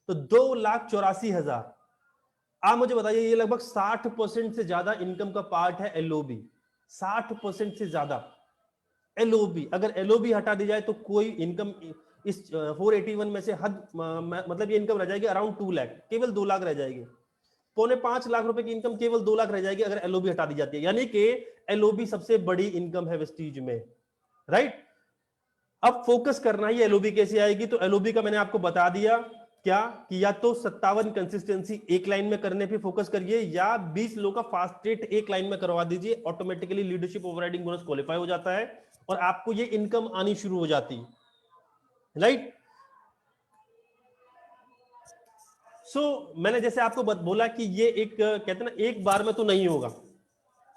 तो 2,84,000। आप मुझे बताइए, ये लगभग 60% से ज्यादा इनकम का पार्ट है एलओबी, 60% से ज्यादा एलओबी। अगर एलओबी हटा दी जाए तो कोई इनकम इस 481 में से मतलब ये इनकम रह जाएगी अराउंड 2 लाख, केवल 2 लाख रह जाएगी। 4.5 लाख रुपए की इनकम केवल 2 लाख रह जाएगी अगर एलओबी हटा दी जाती है, यानी कि एलओबी सबसे बड़ी इनकम है वेस्टीज में, राइट। अब फोकस करना ही एलओबी कैसे आएगी, तो एलओबी का मैंने आपको बता दिया क्या कि या तो 57 कंसिस्टेंसी एक लाइन में करने पे फोकस करिए, या 20 लोग का फास्ट रेट एक लाइन में करवा दीजिए, automatically leadership overriding bonus qualify हो जाता है और आपको ये इनकम आनी शुरू हो जाती है, राइट। मैंने जैसे आपको बोला कि ये एक कहते हैं ना, एक बार में तो नहीं होगा,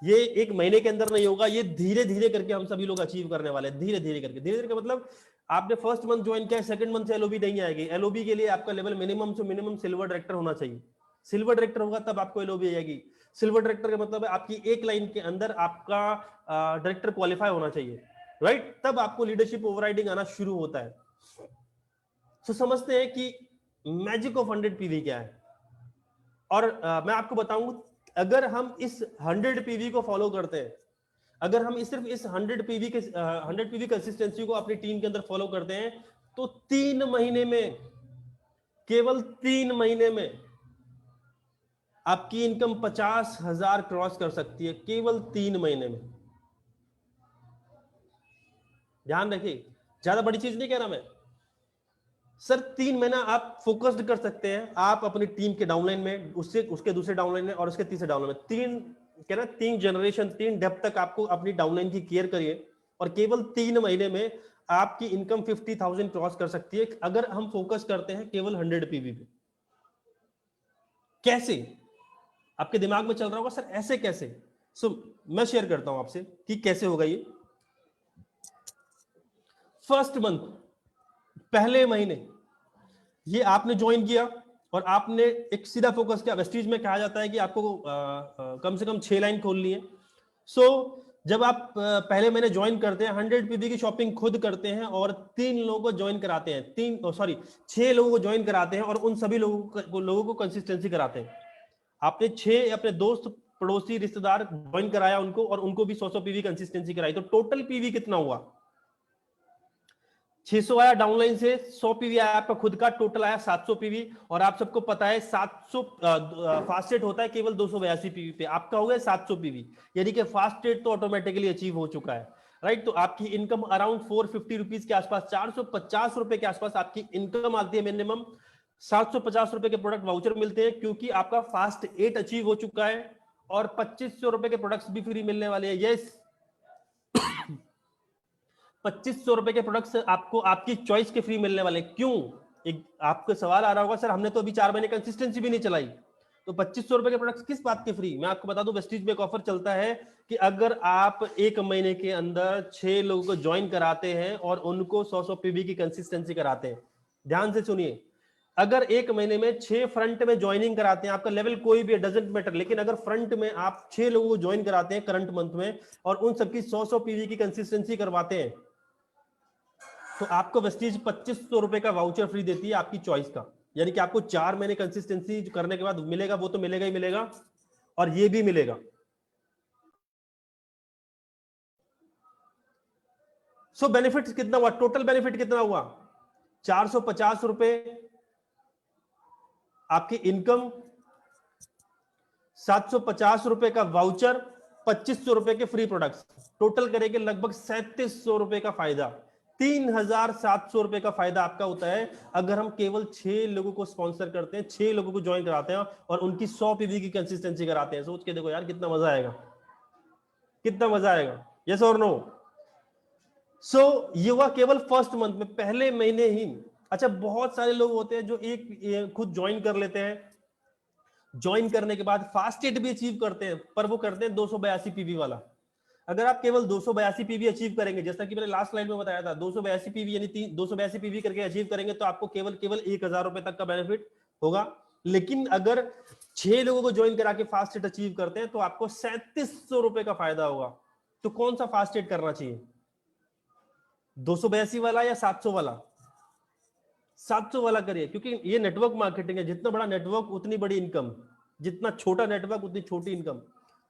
ये एक महीने के अंदर नहीं होगा, ये धीरे धीरे करके हम सभी लोग अचीव करने वाले हैं। धीरे धीरे करके, धीरे धीरे का मतलब आपने फर्स्ट मंथ ज्वाइन किया, सेकंड मंथ से एलओबी नहीं आएगी। एलओबी के लिए आपका लेवल मिनिमम से मिनिमम सिल्वर डायरेक्टर होना चाहिए। सिल्वर डायरेक्टर होगा तब आपको एलओबी आएगी। सिल्वर डायरेक्टर का मतलब है आपकी एक लाइन के अंदर आपका डायरेक्टर क्वालिफाई होना चाहिए, राइट, तब आपको लीडरशिप ओवरराइडिंग आना शुरू होता है। तो समझते हैं कि मैजिक ऑफ 100 पीवी क्या है। और मैं आपको बताऊं, अगर हम इस 100 पीवी को फॉलो करते हैं, अगर हम सिर्फ इस 100 पीवी कंसिस्टेंसी को अपनी टीम के अंदर फॉलो करते हैं, तो 3 महीने में, केवल 3 महीने में आपकी इनकम 50,000 क्रॉस कर सकती है, केवल 3 महीने में। ध्यान रखिए, ज्यादा बड़ी चीज नहीं कह रहा मैं सर। 3 महीना आप फोकस्ड कर सकते हैं, आप अपनी टीम के डाउनलाइन में, उससे उसके दूसरे डाउनलाइन में और उसके तीसरे डाउनलाइन में, 3 जनरेशन 3 डेप्थ तक आपको अपनी डाउनलाइन की केयर करिए और केवल 3 महीने में आपकी इनकम 50,000 क्रॉस कर सकती है, अगर हम फोकस करते हैं केवल 100 पीवी पे। कैसे? आपके दिमाग में चल रहा होगा सर ऐसे कैसे। मैं शेयर करता हूं आपसे कि कैसे होगा ये। फर्स्ट मंथ, पहले महीने, ये आपने ज्वाइन किया, और आपने एक सीधा फोकस किया। वेस्टीज में कहा जाता है कि आपको कम से कम 6 लाइन खोलनी है। सो जब आप पहले महीने ज्वाइन करते हैं 100 पीवी की शॉपिंग खुद करते हैं और 3 लोगों को ज्वाइन कराते हैं, 6 लोगों को ज्वाइन कराते हैं और उन सभी लोगों को कंसिस्टेंसी कराते हैं। आपने 6 अपने दोस्त, पड़ोसी, रिश्तेदार ज्वाइन कराया उनको, और उनको भी 100 पीवी कंसिस्टेंसी कराई, तो टोटल पीवी कितना हुआ? 600 आया डाउनलाइन से, 100 पीवी आया आपका खुद का, टोटल आया 700 पीवी। और आप सबको पता है 700 फास्ट रेट होता है केवल 282 पीवी पे, आपका हो गया 700 पीवी, यानी कि फास्ट रेट तो ऑटोमेटिकली अचीव हो चुका है, राइट। तो आपकी इनकम अराउंड 450 रुपीज के आसपास, 450 रुपए के आसपास आपकी इनकम आती है मिनिमम। 750 रुपए के प्रोडक्ट वाउचर मिलते हैं क्योंकि आपका फास्ट 8 अचीव हो चुका है, और 2500 रुपए के प्रोडक्ट्स भी फ्री मिलने वाले हैं। यस, 2500 रुपए के प्रोडक्ट्स आपको आपकी चॉइस के फ्री मिलने वाले। क्यों? एक आपको सवाल आ रहा होगा, सर हमने तो अभी 4 महीने कंसिस्टेंसी भी नहीं चलाई, तो 2500 रुपए के प्रोडक्ट्स किस बात के फ्री? मैं आपको बता दूं, वेस्टीज में एक ऑफर चलता है कि अगर आप 1 महीने के अंदर 6 लोगों को ज्वाइन कराते हैं और उनको 100 पीवी की कंसिस्टेंसी कराते हैं, ध्यान से सुनिए, अगर 1 महीने में 6 फ्रंट में ज्वाइनिंग कराते हैं, आपका लेवल कोई भी डजेंट मैटर, लेकिन अगर फ्रंट में आप 6 लोगों को ज्वाइन कराते हैं करंट मंथ में और उन सबकी 100 पीवी की कंसिस्टेंसी करवाते हैं, तो आपको वेस्टीज 2500 रुपए का वाउचर फ्री देती है आपकी चॉइस का। यानी कि आपको 4 महीने कंसिस्टेंसी करने के बाद मिलेगा, वो तो मिलेगा ही मिलेगा, और ये भी मिलेगा। सो बेनिफिट कितना हुआ? टोटल बेनिफिट कितना हुआ? 450 रुपए आपकी इनकम, 750 रुपए का वाउचर, 2500 रुपए के फ्री प्रोडक्ट्स, टोटल करेंगे लगभग 3700 रुपए का फायदा। 3700 रुपए का फायदा आपका होता है अगर हम केवल 6 लोगों को स्पॉन्सर करते हैं, 6 लोगों को ज्वाइन कराते हैं और उनकी 100 पीवी की कंसिस्टेंसी कराते हैं। सोच के देखो यार कितना मजा आएगा, कितना मजा आएगा। यस और नो? सो ये हुआ केवल फर्स्ट मंथ में, पहले महीने ही। अच्छा, बहुत सारे लोग होते हैं जो एक खुद ज्वाइन कर लेते हैं, ज्वाइन करने के बाद फास्ट रेट भी अचीव करते हैं, पर वो करते हैं 282 पीवी वाला। अगर आप केवल 282 पीवी अचीव करेंगे, जैसा कि मैंने लास्ट स्लाइड में बताया था, 282 पीवी यानी 282 पीवी करके अचीव करेंगे तो आपको केवल 1000 रुपए तक का बेनिफिट होगा। लेकिन अगर 6 लोगों को ज्वाइन करा के फास्ट रेट अचीव करते हैं तो आपको 3700 रुपए का फायदा होगा। तो कौन सा फास्ट रेट करना चाहिए, 282 वाला या 700 वाला? 700 वाला करिए, क्योंकि ये नेटवर्क मार्केटिंग है, जितना बड़ा नेटवर्क उतनी बड़ी इनकम, जितना छोटा नेटवर्क उतनी छोटी इनकम।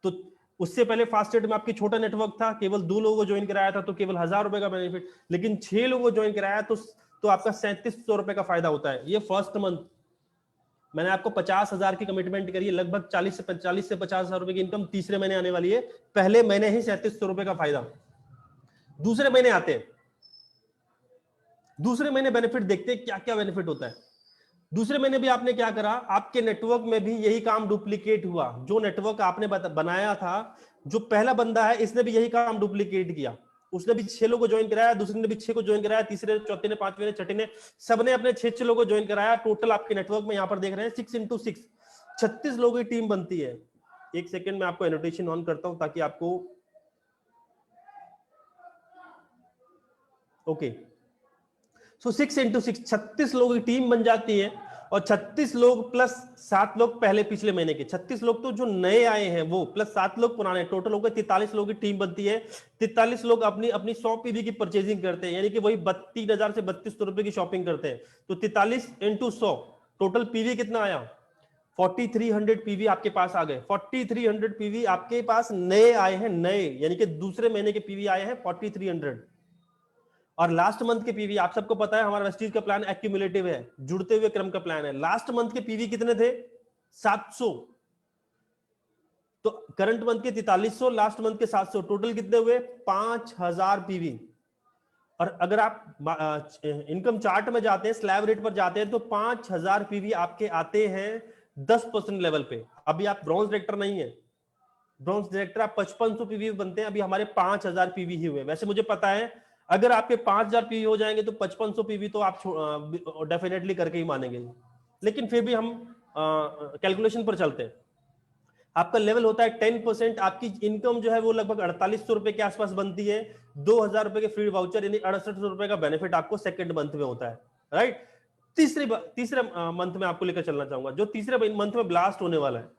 तो उससे पहले फास्ट रेट में आपकी छोटा नेटवर्क था, केवल 2 लोगों को ज्वाइन कराया था तो केवल 1000 रुपए का बेनिफिट, लेकिन 6 लोगों को ज्वाइन कराया तो आपका 3700 रुपए का फायदा होता है। ये फर्स्ट मंथ मैंने आपको 50,000 की कमिटमेंट करी है, लगभग 40 से 50,000 रुपए की इनकम तीसरे महीने आने वाली है। पहले महीने ही 3700 रुपए का फायदा। दूसरे महीने आते हैं, दूसरे महीने बेनिफिट देखते हैं क्या क्या बेनिफिट होता है। दूसरे महीने भी आपने क्या करा, आपके नेटवर्क में भी यही काम डुप्लीकेट हुआ। जो नेटवर्क आपने बनाया था, जो पहला बंदा है इसने भी यही काम डुप्लीकेट किया, उसने भी 6 लोगों को ज्वाइन कराया, दूसरे ने भी 6 को ज्वाइन कराया, तीसरे, चौथे ने, पांचवें ने, छठे ने, सबने अपने 6 लोगों को ज्वाइन कराया। टोटल आपके नेटवर्क में यहां पर देख रहे हैं 6 into 6 36 लोगों की टीम बनती है। एक सेकेंड में आपको एनोटेशन ऑन करता हूं ताकि आपको ओके। सो 6 into 6 36 लोगों की टीम बन जाती है, और 36 लोग प्लस 7 लोग पहले पिछले महीने के, 36 लोग तो जो नए आए हैं वो, प्लस 7 लोग पुराने, टोटल होकर 43 लोगों की टीम बनती है। 43 लोग अपनी अपनी 100 पीवी की परचेजिंग करते हैं, यानी कि वही 32,000 से 3200 रुपए की शॉपिंग करते हैं। तो 43 into 100 टोटल पीवी कितना आया? 4300 पीवी आपके पास आ गए। 4300 पीवी आपके पास नए आए हैं, नए, यानी कि दूसरे महीने के पीवी आए हैं 4300। और लास्ट मंथ के पीवी आप सबको पता है, हमारा वेस्टीज का प्लान एक्यूमुलेटिव है, जुड़ते हुए क्रम का प्लान है। लास्ट मंथ के पीवी कितने थे? 700। तो करंट मंथ के 4300, लास्ट मंथ के 700, टोटल कितने हुए? 5000 पीवी। और अगर आप इनकम चार्ट में जाते हैं, स्लैब रेट पर जाते हैं, तो 5000 पीवी आपके आते हैं 10% लेवल पे। अभी आप ब्रॉन्ज डायरेक्टर नहीं है, ब्रॉन्ज डायरेक्टर आप 5500 पीवी बनते हैं, अभी हमारे 5000 पीवी ही हुए। वैसे मुझे पता है अगर आपके 5000 पीवी हो जाएंगे तो 5500 पीवी तो आप डेफिनेटली करके ही मानेंगे, लेकिन फिर भी हम कैलकुलेशन पर चलते हैं। आपका लेवल होता है 10%, आपकी इनकम जो है वो लगभग 4800 रुपए के आसपास बनती है। 2000 रुपए के फ्री वाउचर यानी 6800 रुपए का बेनिफिट आपको सेकंड मंथ में होता है, राइट। तीसरे मंथ में आपको लेकर चलना चाहूंगा। जो तीसरे मंथ में ब्लास्ट होने वाला है,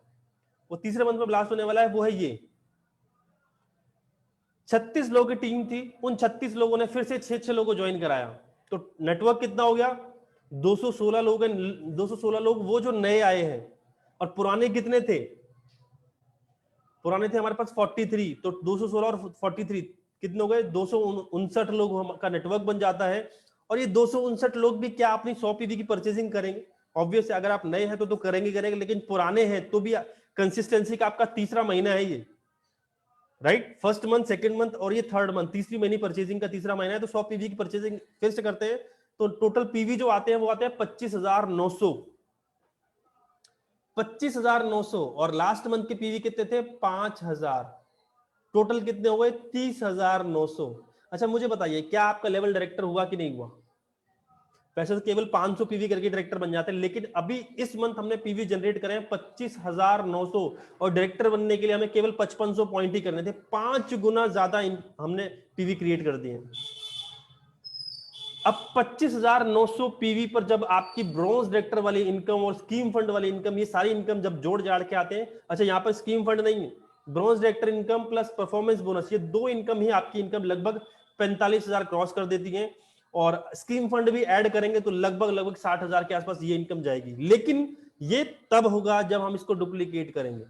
वो तीसरे मंथ में ब्लास्ट होने वाला है, वो है ये 36 लोगों की टीम थी, उन 36 लोगों ने फिर से 6 लोगों को ज्वाइन कराया, तो नेटवर्क कितना हो गया 216 लोग हैं। 216 लोग वो जो नए आए हैं, और पुराने कितने थे, पुराने थे हमारे पास 43, तो 216 और 43 कितने हो गए 259 लोग का नेटवर्क बन जाता है। और ये 259 लोग भी क्या अपनी 100 पीवी की परचेजिंग करेंगे? ऑब्वियस अगर आप नए हैं तो करेंगे, लेकिन पुराने हैं तो भी कंसिस्टेंसी का आपका तीसरा महीना है ये, right? First month, second month और ये थर्ड मंथ, तीसरी महीने परचेजिंग का तीसरा महीना है, तो 100 पीवी की परचेजिंग फिर से करते हैं, तो टोटल पीवी जो आते हैं वो आते हैं 25,900। 25,900 और लास्ट मंथ के पीवी कितने थे 5,000, टोटल कितने हो गए 30,900। अच्छा मुझे बताइए, क्या आपका लेवल डायरेक्टर हुआ कि नहीं हुआ? वैसे तो केवल 500 पीवी करके डायरेक्टर बन जाते हैं, लेकिन अभी इस मंथ हमने पीवी जनरेट करे हैं 25,900, और डायरेक्टर बनने के लिए हमें केवल 5500 पॉइंट ही करने थे, 5 गुना ज्यादा हमने पीवी क्रिएट कर दिए। अब 25,900 पीवी पर जब आपकी ब्रॉन्ज डायरेक्टर वाली इनकम और स्कीम फंड वाली इनकम, ये सारी इनकम जब जोड़ जाड़ के आते हैं, अच्छा यहाँ पर स्कीम फंड नहीं है, bronze director income plus performance bonus, ये दो इनकम ही आपकी इनकम लगभग 45,000 क्रॉस कर देती है, और स्कीम फंड भी ऐड करेंगे तो लगभग 60,000 के आसपास ये इनकम जाएगी। लेकिन ये तब होगा जब हम इसको डुप्लीकेट करेंगे,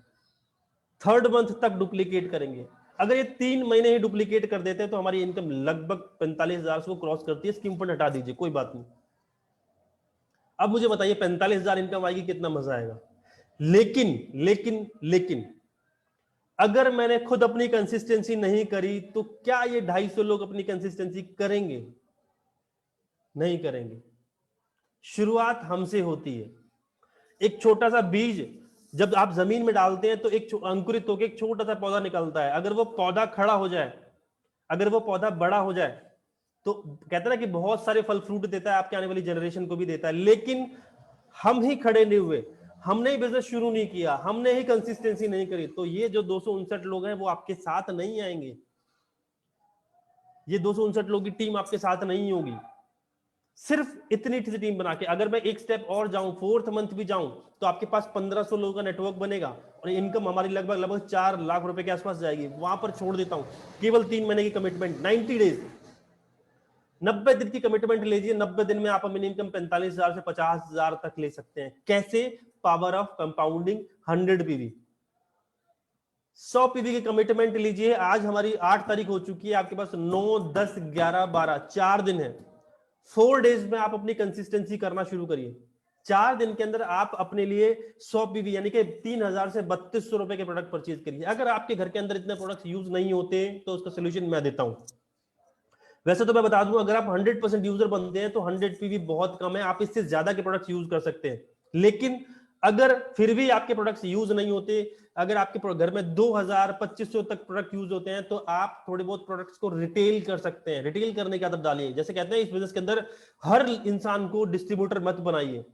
थर्ड मंथ तक डुप्लीकेट करेंगे। अगर ये 3 महीने ही डुप्लीकेट कर देते हैं तो हमारी इनकम लगभग 45,000 को क्रॉस करती है। स्कीम फंड हटा दीजिए, कोई बात नहीं। अब मुझे बताइए 45,000 इनकम आएगी, कितना मजा आएगा। लेकिन लेकिन लेकिन अगर मैंने खुद अपनी कंसिस्टेंसी नहीं करी तो क्या ये 250 लोग अपनी कंसिस्टेंसी करेंगे? नहीं करेंगे। शुरुआत हमसे होती है। एक छोटा सा बीज जब आप जमीन में डालते हैं तो एक अंकुरित होकर एक छोटा सा पौधा निकलता है। अगर वो पौधा खड़ा हो जाए, अगर वो पौधा बड़ा हो जाए, तो कहते हैं ना कि बहुत सारे फल फ्रूट देता है, आपके आने वाली जनरेशन को भी देता है। लेकिन हम ही खड़े नहीं हुए, हमने ही बिजनेस शुरू नहीं किया, हमने ही कंसिस्टेंसी नहीं करी, तो ये जो 259 लोग हैं वो आपके साथ नहीं आएंगे। ये 259 लोगों की टीम आपके साथ नहीं होगी। सिर्फ इतनी सी टीम बना के अगर मैं एक स्टेप और जाऊं, फोर्थ मंथ भी जाऊं, तो आपके पास 1500 लोगों का नेटवर्क बनेगा और इनकम हमारी लगभग 4 लाख रुपए के आसपास जाएगी। वहां पर छोड़ देता हूं केवल 3 महीने की कमिटमेंट, 90 डेज, 90 दिन की कमिटमेंट लीजिए। 90 दिन में आप अपनी इनकम 45,000 से 50,000 तक ले सकते हैं। कैसे? Power of compounding 100 PV. 100 PV की कमिटमेंट लीजिए। आज हमारी 8 तारीख हो चुकी है, आपके पास 9, 10, 11, 12 4 दिन है। 4 डेज में आप अपनी कंसिस्टेंसी करना शुरू करिए। 4 दिन के अंदर आप अपने लिए 100 पीवी यानी कि 3,000 से 3,200 रुपए के प्रोडक्ट परचेज करिए। अगर आपके घर के अंदर इतने प्रोडक्ट्स यूज नहीं होते तो उसका सोल्यूशन मैं देता हूं। वैसे तो मैं बता दूं, अगर आप 100% यूजर बनते हैं तो 100 पीवी बहुत कम है, आप इससे ज्यादा के प्रोडक्ट्स यूज कर सकते हैं। लेकिन अगर फिर भी आपके प्रोडक्ट्स यूज नहीं होते, अगर आपके घर में 2,000-2,500 तक प्रोडक्ट यूज होते हैं, तो आप थोड़े बहुत प्रोडक्ट्स को रिटेल कर सकते हैं। रिटेल करने की आदत डालिए। जैसे कहते हैं इस बिजनेस के अंदर हर इंसान को डिस्ट्रीब्यूटर मत बनाइए,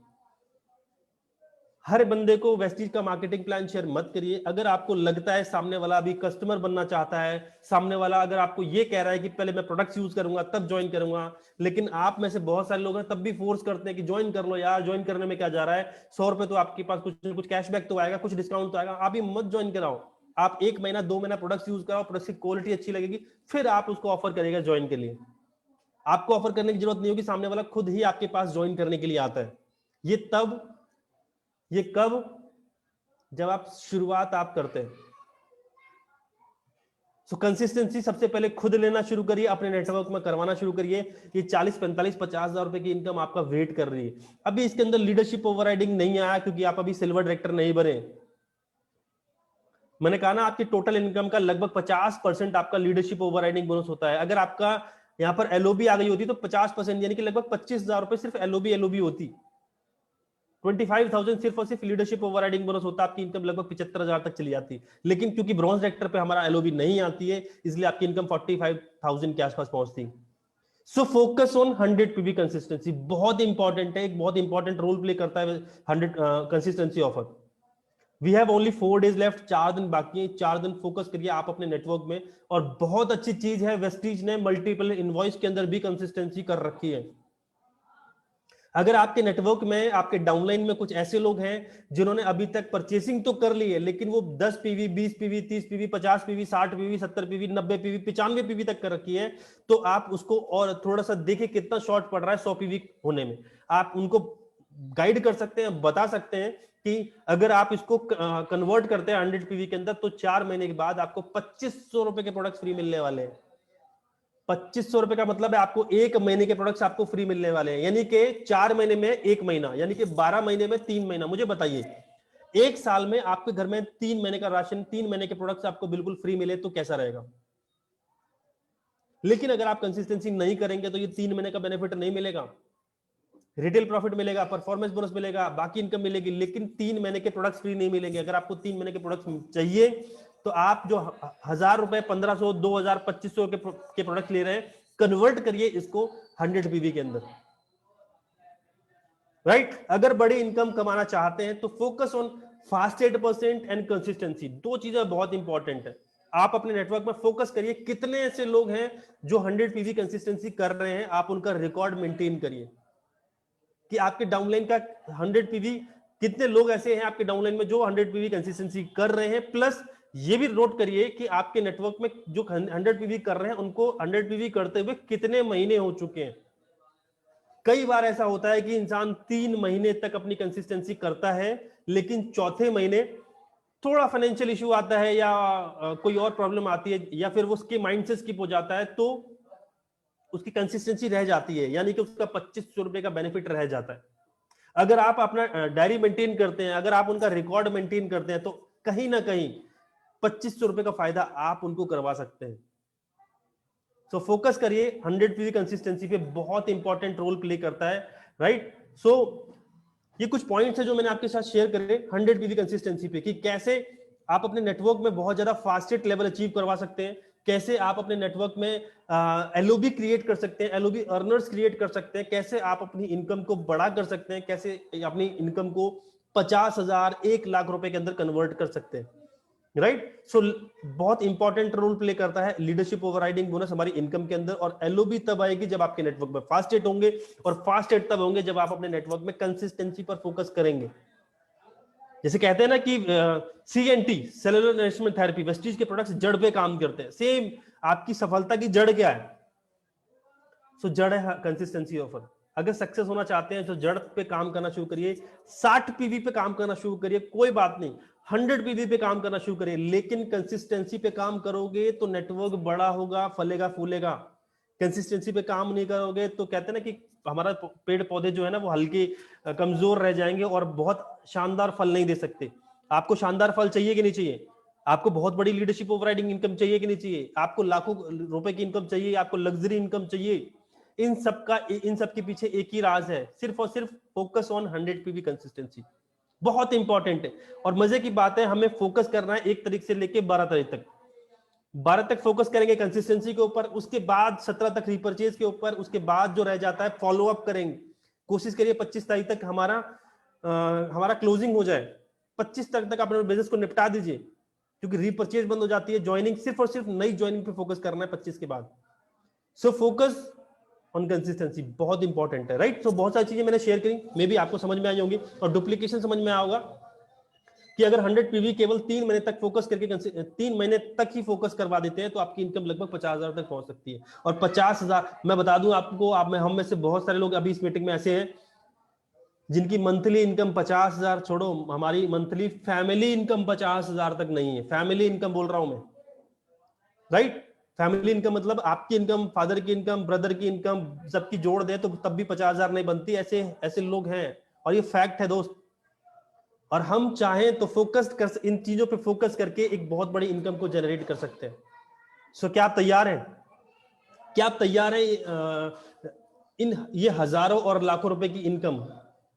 हर बंदे को वेस्टीज का मार्केटिंग प्लान शेयर मत करिए। अगर आपको लगता है सामने वाला अभी कस्टमर बनना चाहता है, सामने वाला अगर आपको ये कह रहा है कि पहले मैं प्रोडक्ट्स यूज करूंगा तब ज्वाइन करूंगा, लेकिन आप में से बहुत सारे लोग हैं तब भी फोर्स करते हैं कि ज्वाइन कर लो यार, ज्वाइन करने में क्या जा रहा है, 100 रुपए तो आपके पास कुछ कैशबैक तो आएगा, कुछ डिस्काउंट तो आएगा, आप ही मत ज्वाइन कराओ। आप 1 महीना 2 महीना प्रोडक्ट्स यूज कराओ, प्रोडक्ट की क्वालिटी अच्छी लगेगी, फिर आप उसको ऑफर करेगा ज्वाइन के लिए। आपको ऑफर करने की जरूरत नहीं होगी, सामने वाला खुद ही आपके पास ज्वाइन करने के लिए आता है। ये कब? जब आप शुरुआत आप करते हैं। सो कंसिस्टेंसी सबसे पहले खुद लेना शुरू करिए, अपने नेटवर्क में करवाना शुरू करिए। ये 40, 45, 50,000 रुपए की इनकम आपका वेट कर रही है। अभी इसके अंदर लीडरशिप ओवरराइडिंग नहीं आया क्योंकि आप अभी सिल्वर डायरेक्टर नहीं बने। मैंने कहा ना, आपकी टोटल इनकम का लगभग 50% आपका लीडरशिप ओवरराइडिंग बोनस होता है। अगर आपका यहाँ पर एलओबी आ गई होती तो 50% यानी कि लगभग 25,000 रुपए सिर्फ एलओबी होती। 25,000 सिर्फ और सिर्फ लीडरशिप ओवरराइडिंग बोनस होता, आपकी इनकम लगभग 75,000 तक चली जाती। लेकिन क्योंकि ब्रॉन्ज सेक्टर पे हमारा एलओबी नहीं आती है, इसलिए आपकी इनकम 45,000 के आसपास पहुंचती। So focus on 100 PV consistency बहुत इंपॉर्टेंट है, एक बहुत इंपॉर्टेंट रोल प्ले करता है 100 consistency offer. We have only 4 days left, 4 दिन बाकी है। 4 दिन फोकस करिए आप अपने नेटवर्क में। और बहुत अच्छी चीज है, वेस्टीज ने मल्टीपल इनवॉइस के अंदर भी कंसिस्टेंसी कर रखी है। अगर आपके नेटवर्क में, आपके डाउनलाइन में कुछ ऐसे लोग हैं जिन्होंने अभी तक परचेसिंग तो कर ली है, लेकिन वो 10 PV, 20 PV, 30 PV, 50 PV, 60 PV, 70 PV, 90 PV, 95 PV तक कर रखी है, तो आप उसको और थोड़ा सा देखिए कितना शॉर्ट पड़ रहा है 100 पीवी होने में। आप उनको गाइड कर सकते हैं, बता सकते हैं कि अगर आप इसको कन्वर्ट करते हैं 100 पीवी के अंदर, तो 4 महीने के बाद आपको 2500 रुपए के प्रोडक्ट फ्री मिलने वाले हैं। 2500 रुपए का मतलब है आपको 1 महीने के प्रोडक्ट्स आपको फ्री मिलने वाले हैं, यानी कि 4 महीने में 1 महीना, यानी कि 12 महीने में 3 महीना। मुझे बताइए, एक साल में आपके घर में 3 महीने का राशन, 3 महीने के प्रोडक्ट्स आपको बिल्कुल फ्री मिले तो कैसा रहेगा? लेकिन अगर आप कंसिस्टेंसी नहीं करेंगे तो ये 3 महीने का बेनिफिट नहीं मिलेगा। रिटेल प्रॉफिट मिलेगा, परफॉर्मेंस बोनस मिलेगा, बाकी इनकम मिलेगी, लेकिन 3 महीने के प्रोडक्ट्स फ्री नहीं मिलेंगे। अगर आपको 3 महीने के प्रोडक्ट्स चाहिए तो आप जो 1000 रुपए, 1500, 2000, 2500 के प्रोडक्ट ले रहे हैं, कन्वर्ट करिए इसको 100 पीवी के अंदर, राइट? अगर बड़ी इनकम कमाना चाहते हैं तो focus on fast 8% and consistency. दो चीजें बहुत इंपॉर्टेंट है। आप अपने नेटवर्क में फोकस करिए, कितने ऐसे लोग हैं जो 100 पीवी कंसिस्टेंसी कर रहे हैं, आप उनका रिकॉर्ड मेंटेन करिए कि आपके डाउनलाइन का 100 पीवी, कितने लोग ऐसे हैं आपके डाउनलाइन में जो 100 पीवी कंसिस्टेंसी कर रहे हैं। प्लस ये भी नोट करिए कि आपके नेटवर्क में जो 100 पीवी कर रहे हैं उनको 100 पीवी करते हुए कितने महीने हो चुके हैं। कई बार ऐसा होता है कि इंसान 3 महीने तक अपनी कंसिस्टेंसी करता है, लेकिन चौथे महीने थोड़ा फाइनेंशियल इश्यू आता है या कोई और प्रॉब्लम आती है, या फिर वो उसके माइंड से स्किप हो जाता है, तो उसकी कंसिस्टेंसी रह जाती है, यानी कि उसका 2500 रुपए का बेनिफिट रह जाता है। अगर आप अपना डायरी मेंटेन करते हैं, अगर आप उनका रिकॉर्ड मेंटेन करते हैं, तो कहीं ना कहीं 2500 रुपए का फायदा आप उनको करवा सकते हैं। सो फोकस करिए, 100 पीवी कंसिस्टेंसी पे बहुत इंपॉर्टेंट रोल प्ले करता है, राइट? सो ये कुछ पॉइंट्स है जो मैंने आपके साथ शेयर करे 100 पीवी कंसिस्टेंसी पे, कि कैसे आप अपने नेटवर्क में बहुत ज्यादा फास्टेस्ट लेवल अचीव करवा सकते हैं, कैसे आप अपने नेटवर्क में एलओबी क्रिएट कर सकते हैं, एलओबी अर्नर्स क्रिएट कर सकते हैं, कैसे आप अपनी इनकम को बड़ा कर सकते हैं, कैसे अपनी इनकम को 50,000, 1,00,000 रुपए के अंदर कन्वर्ट कर सकते हैं, राइट? सो बहुत इंपॉर्टेंट रोल प्ले करता है लीडरशिप ओवरराइडिंग बोनस हमारी इनकम के अंदर। और एलओबी तब आएगी जब आपके नेटवर्क में फास्ट रेट होंगे, और फास्ट रेट तब होंगे जब आप अपने नेटवर्क में कंसिस्टेंसी पर फोकस करेंगे। जैसे कहते हैं ना कि CNT, cellular nourishment therapy, Vestige के प्रोडक्ट्स जड़ पे काम करते हैं। सेम आपकी सफलता की जड़ क्या है? सो जड़ है कंसिस्टेंसी ऑफर। अगर सक्सेस होना चाहते हैं तो जड़ पे काम करना शुरू करिए, 60 पीवी पे काम करना शुरू करिए, कोई बात नहीं, 100 पीवी पे काम करना शुरू करिए, लेकिन कंसिस्टेंसी पे काम करोगे तो नेटवर्क बड़ा होगा, फलेगा फूलेगा। कंसिस्टेंसी पे काम नहीं करोगे तो कहते हैं ना कि हमारा पेड़ पौधे जो है ना वो हल्के कमजोर रह जाएंगे और बहुत शानदार फल नहीं दे सकते। आपको शानदार फल चाहिए कि नहीं चाहिए? आपको बहुत बड़ी लीडरशिप ओवरराइडिंग इनकम चाहिए कि नहीं चाहिए? आपको लाखों रुपए की इनकम चाहिए? आपको लग्जरी इनकम चाहिए? इन सब के पीछे एक ही राज है, सिर्फ और सिर्फ फोकस ऑन 100 पीवी कंसिस्टेंसी। बहुत इंपॉर्टेंट है। और मजे की बात है, हमें फोकस करना है 1 तारीख से लेके 12 तारीख तक। 12 तक फोकस करेंगे कंसिस्टेंसी के ऊपर, उसके बाद 17 तक रिपर्चेज के ऊपर, उसके बाद जो रह जाता है फॉलो अप करेंगे। कोशिश करिए 25 तारीख तक हमारा क्लोजिंग हो जाए। 25 तारीख तक अपने बिजनेस को निपटा दीजिए, क्योंकि रिपर्चेज बंद हो जाती है। ज्वाइनिंग सिर्फ और सिर्फ नई ज्वाइनिंग पे फोकस करना है 25 के बाद। सो फोकस ऑन कंसिस्टेंसी बहुत इंपॉर्टेंट है, राइट? सो बहुत सारी चीजें मैंने शेयर करी, मे भी आपको समझ में आई होंगी, और डुप्लीकेशन समझ में आया होगा कि अगर 100 पीवी केवल 3 महीने तक फोकस करके 3 महीने तक ही फोकस करवा देते हैं तो आपकी इनकम लगभग 50,000 तक पहुंच सकती है। और 50,000, मैं बता दूं आपको, हम में से बहुत सारे लोग अभी इस मीटिंग में ऐसे हैं जिनकी मंथली इनकम 50,000 छोड़ो, हमारी मंथली फैमिली इनकम 50,000 तक नहीं है। फैमिली इनकम बोल रहा हूं मैं, राइट? फैमिली इनकम मतलब आपकी इनकम, फादर की इनकम, ब्रदर की इनकम, सबकी जोड़ दे तो तब भी 50,000 नहीं बनती। ऐसे लोग हैं, और ये फैक्ट है दोस्त। और हम चाहें तो इन चीजों पे फोकस करके एक बहुत बड़ी इनकम को जनरेट कर सकते हैं। सो क्या आप तैयार हैं? क्या आप तैयार हैं ये हजारों और लाखों रुपए की इनकम,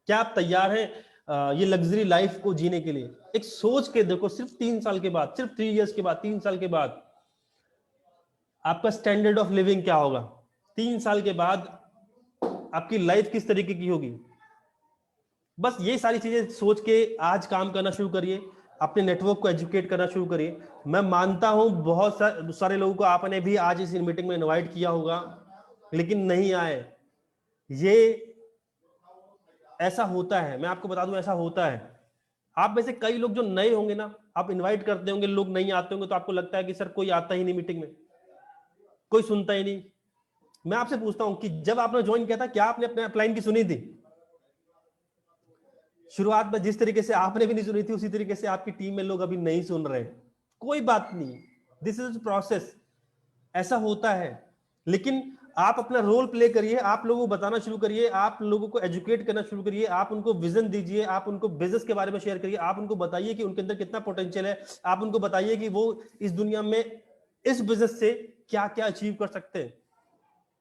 क्या आप तैयार हैं ये लग्जरी लाइफ को जीने के लिए? एक सोच के देखो, सिर्फ 3 साल के बाद, सिर्फ 3 इयर्स के बाद, 3 साल के बाद आपका स्टैंडर्ड ऑफ लिविंग क्या होगा? 3 साल के बाद आपकी लाइफ किस तरीके की होगी? बस ये सारी चीजें सोच के आज काम करना शुरू करिए, अपने नेटवर्क को एजुकेट करना शुरू करिए। मैं मानता हूं बहुत सारे लोगों को आपने भी आज इस मीटिंग में इनवाइट किया होगा, लेकिन नहीं आए। ये ऐसा होता है, मैं आपको बता दूं ऐसा होता है। आप में से कई लोग जो नए होंगे ना, आप इनवाइट करते होंगे, लोग नहीं आते होंगे तो आपको लगता है कि सर कोई आता ही नहीं मीटिंग में, कोई सुनता ही नहीं। मैं आपसे पूछता हूं कि जब आपने ज्वाइन किया था क्या आपने अपने अपलाइन की सुनी थी? शुरुआत में जिस तरीके से आपने भी नहीं सुनी थी उसी तरीके से आपकी टीम में लोग अभी नहीं सुन रहे। कोई बात नहीं, दिस इज प्रोसेस, ऐसा होता है। लेकिन आप अपना रोल प्ले करिए, आप लोगों को बताना शुरू करिए, आप लोगों को एजुकेट करना शुरू करिए, आप उनको विजन दीजिए, आप उनको बिजनेस के बारे में शेयर करिए, आप उनको बताइए कि उनके अंदर कितना पोटेंशियल है, आप उनको बताइए कि वो इस दुनिया में इस बिजनेस से क्या क्या अचीव कर सकते हैं।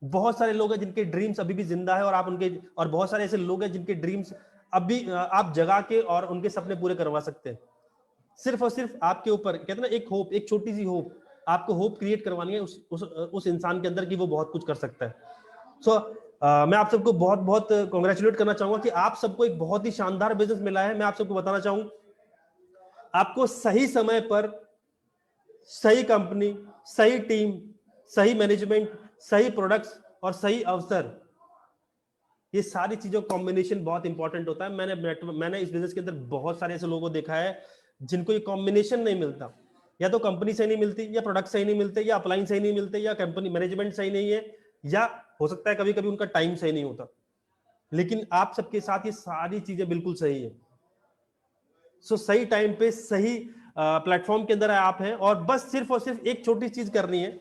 बहुत सारे लोग हैं जिनके ड्रीम्स अभी भी जिंदा है, और आप उनके, और बहुत सारे ऐसे लोग हैं जिनके ड्रीम्स अभी आप जगा के और उनके सपने पूरे करवा सकते हैं। सिर्फ और सिर्फ आपके ऊपर, कहते हैं ना, एक होप, एक छोटी सी होप, आपको होप क्रिएट करवानी है उस इंसान के अंदर कि वो बहुत कुछ कर सकता है। सो मैं आप सबको बहुत बहुत कॉन्ग्रेचुलेट करना चाहूंगा कि आप सबको एक बहुत ही शानदार बिजनेस मिला है। मैं आप सबको बताना चाहूंगा, आपको सही समय पर सही कंपनी, सही टीम, सही मैनेजमेंट, सही प्रोडक्ट्स और सही अवसर, ये सारी चीजों कॉम्बिनेशन बहुत इंपॉर्टेंट होता है। मैंने इस बिजनेस के अंदर बहुत सारे ऐसे लोगों को देखा है जिनको ये कॉम्बिनेशन नहीं मिलता। या तो कंपनी सही नहीं मिलती, या प्रोडक्ट सही नहीं मिलते, या अपलाइन सही नहीं मिलते, या कंपनी मैनेजमेंट सही नहीं है, या हो सकता है कभी कभी उनका टाइम सही नहीं होता। लेकिन आप सबके साथ ये सारी चीजें बिल्कुल सही है। सो सही टाइम पे सही प्लेटफॉर्म के अंदर आप हैं, और बस सिर्फ और सिर्फ एक छोटी चीज करनी है,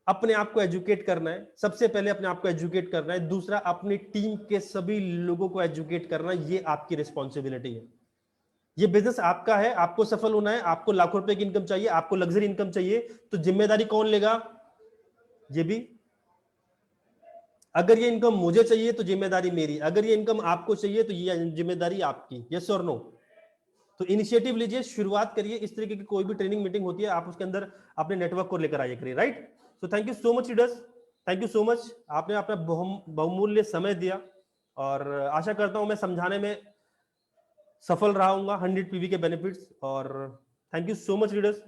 अपने आप को एजुकेट करना है। सबसे पहले अपने आप को एजुकेट करना है, दूसरा अपनी टीम के सभी लोगों को एजुकेट करना, ये आपकी रिस्पॉन्सिबिलिटी है। ये बिजनेस आपका है, आपको सफल होना है, आपको लाखों रुपए की इनकम चाहिए, आपको लग्जरी इनकम चाहिए, तो जिम्मेदारी कौन लेगा? ये भी, अगर ये इनकम मुझे चाहिए तो जिम्मेदारी मेरी, अगर ये इनकम आपको चाहिए तो ये जिम्मेदारी आपकी। यस और नो? तो इनिशिएटिव लीजिए, शुरुआत करिए। इस तरीके की कोई भी ट्रेनिंग मीटिंग होती है, आप उसके अंदर अपने नेटवर्क को लेकर आइए करिए, right? So thank you so much leaders, thank you so much, आपने अपना बहुमूल्य समय दिया, और आशा करता हूं मैं समझाने में सफल रहा हूंगा 100 PV के बेनिफिट्स। और thank you so much leaders.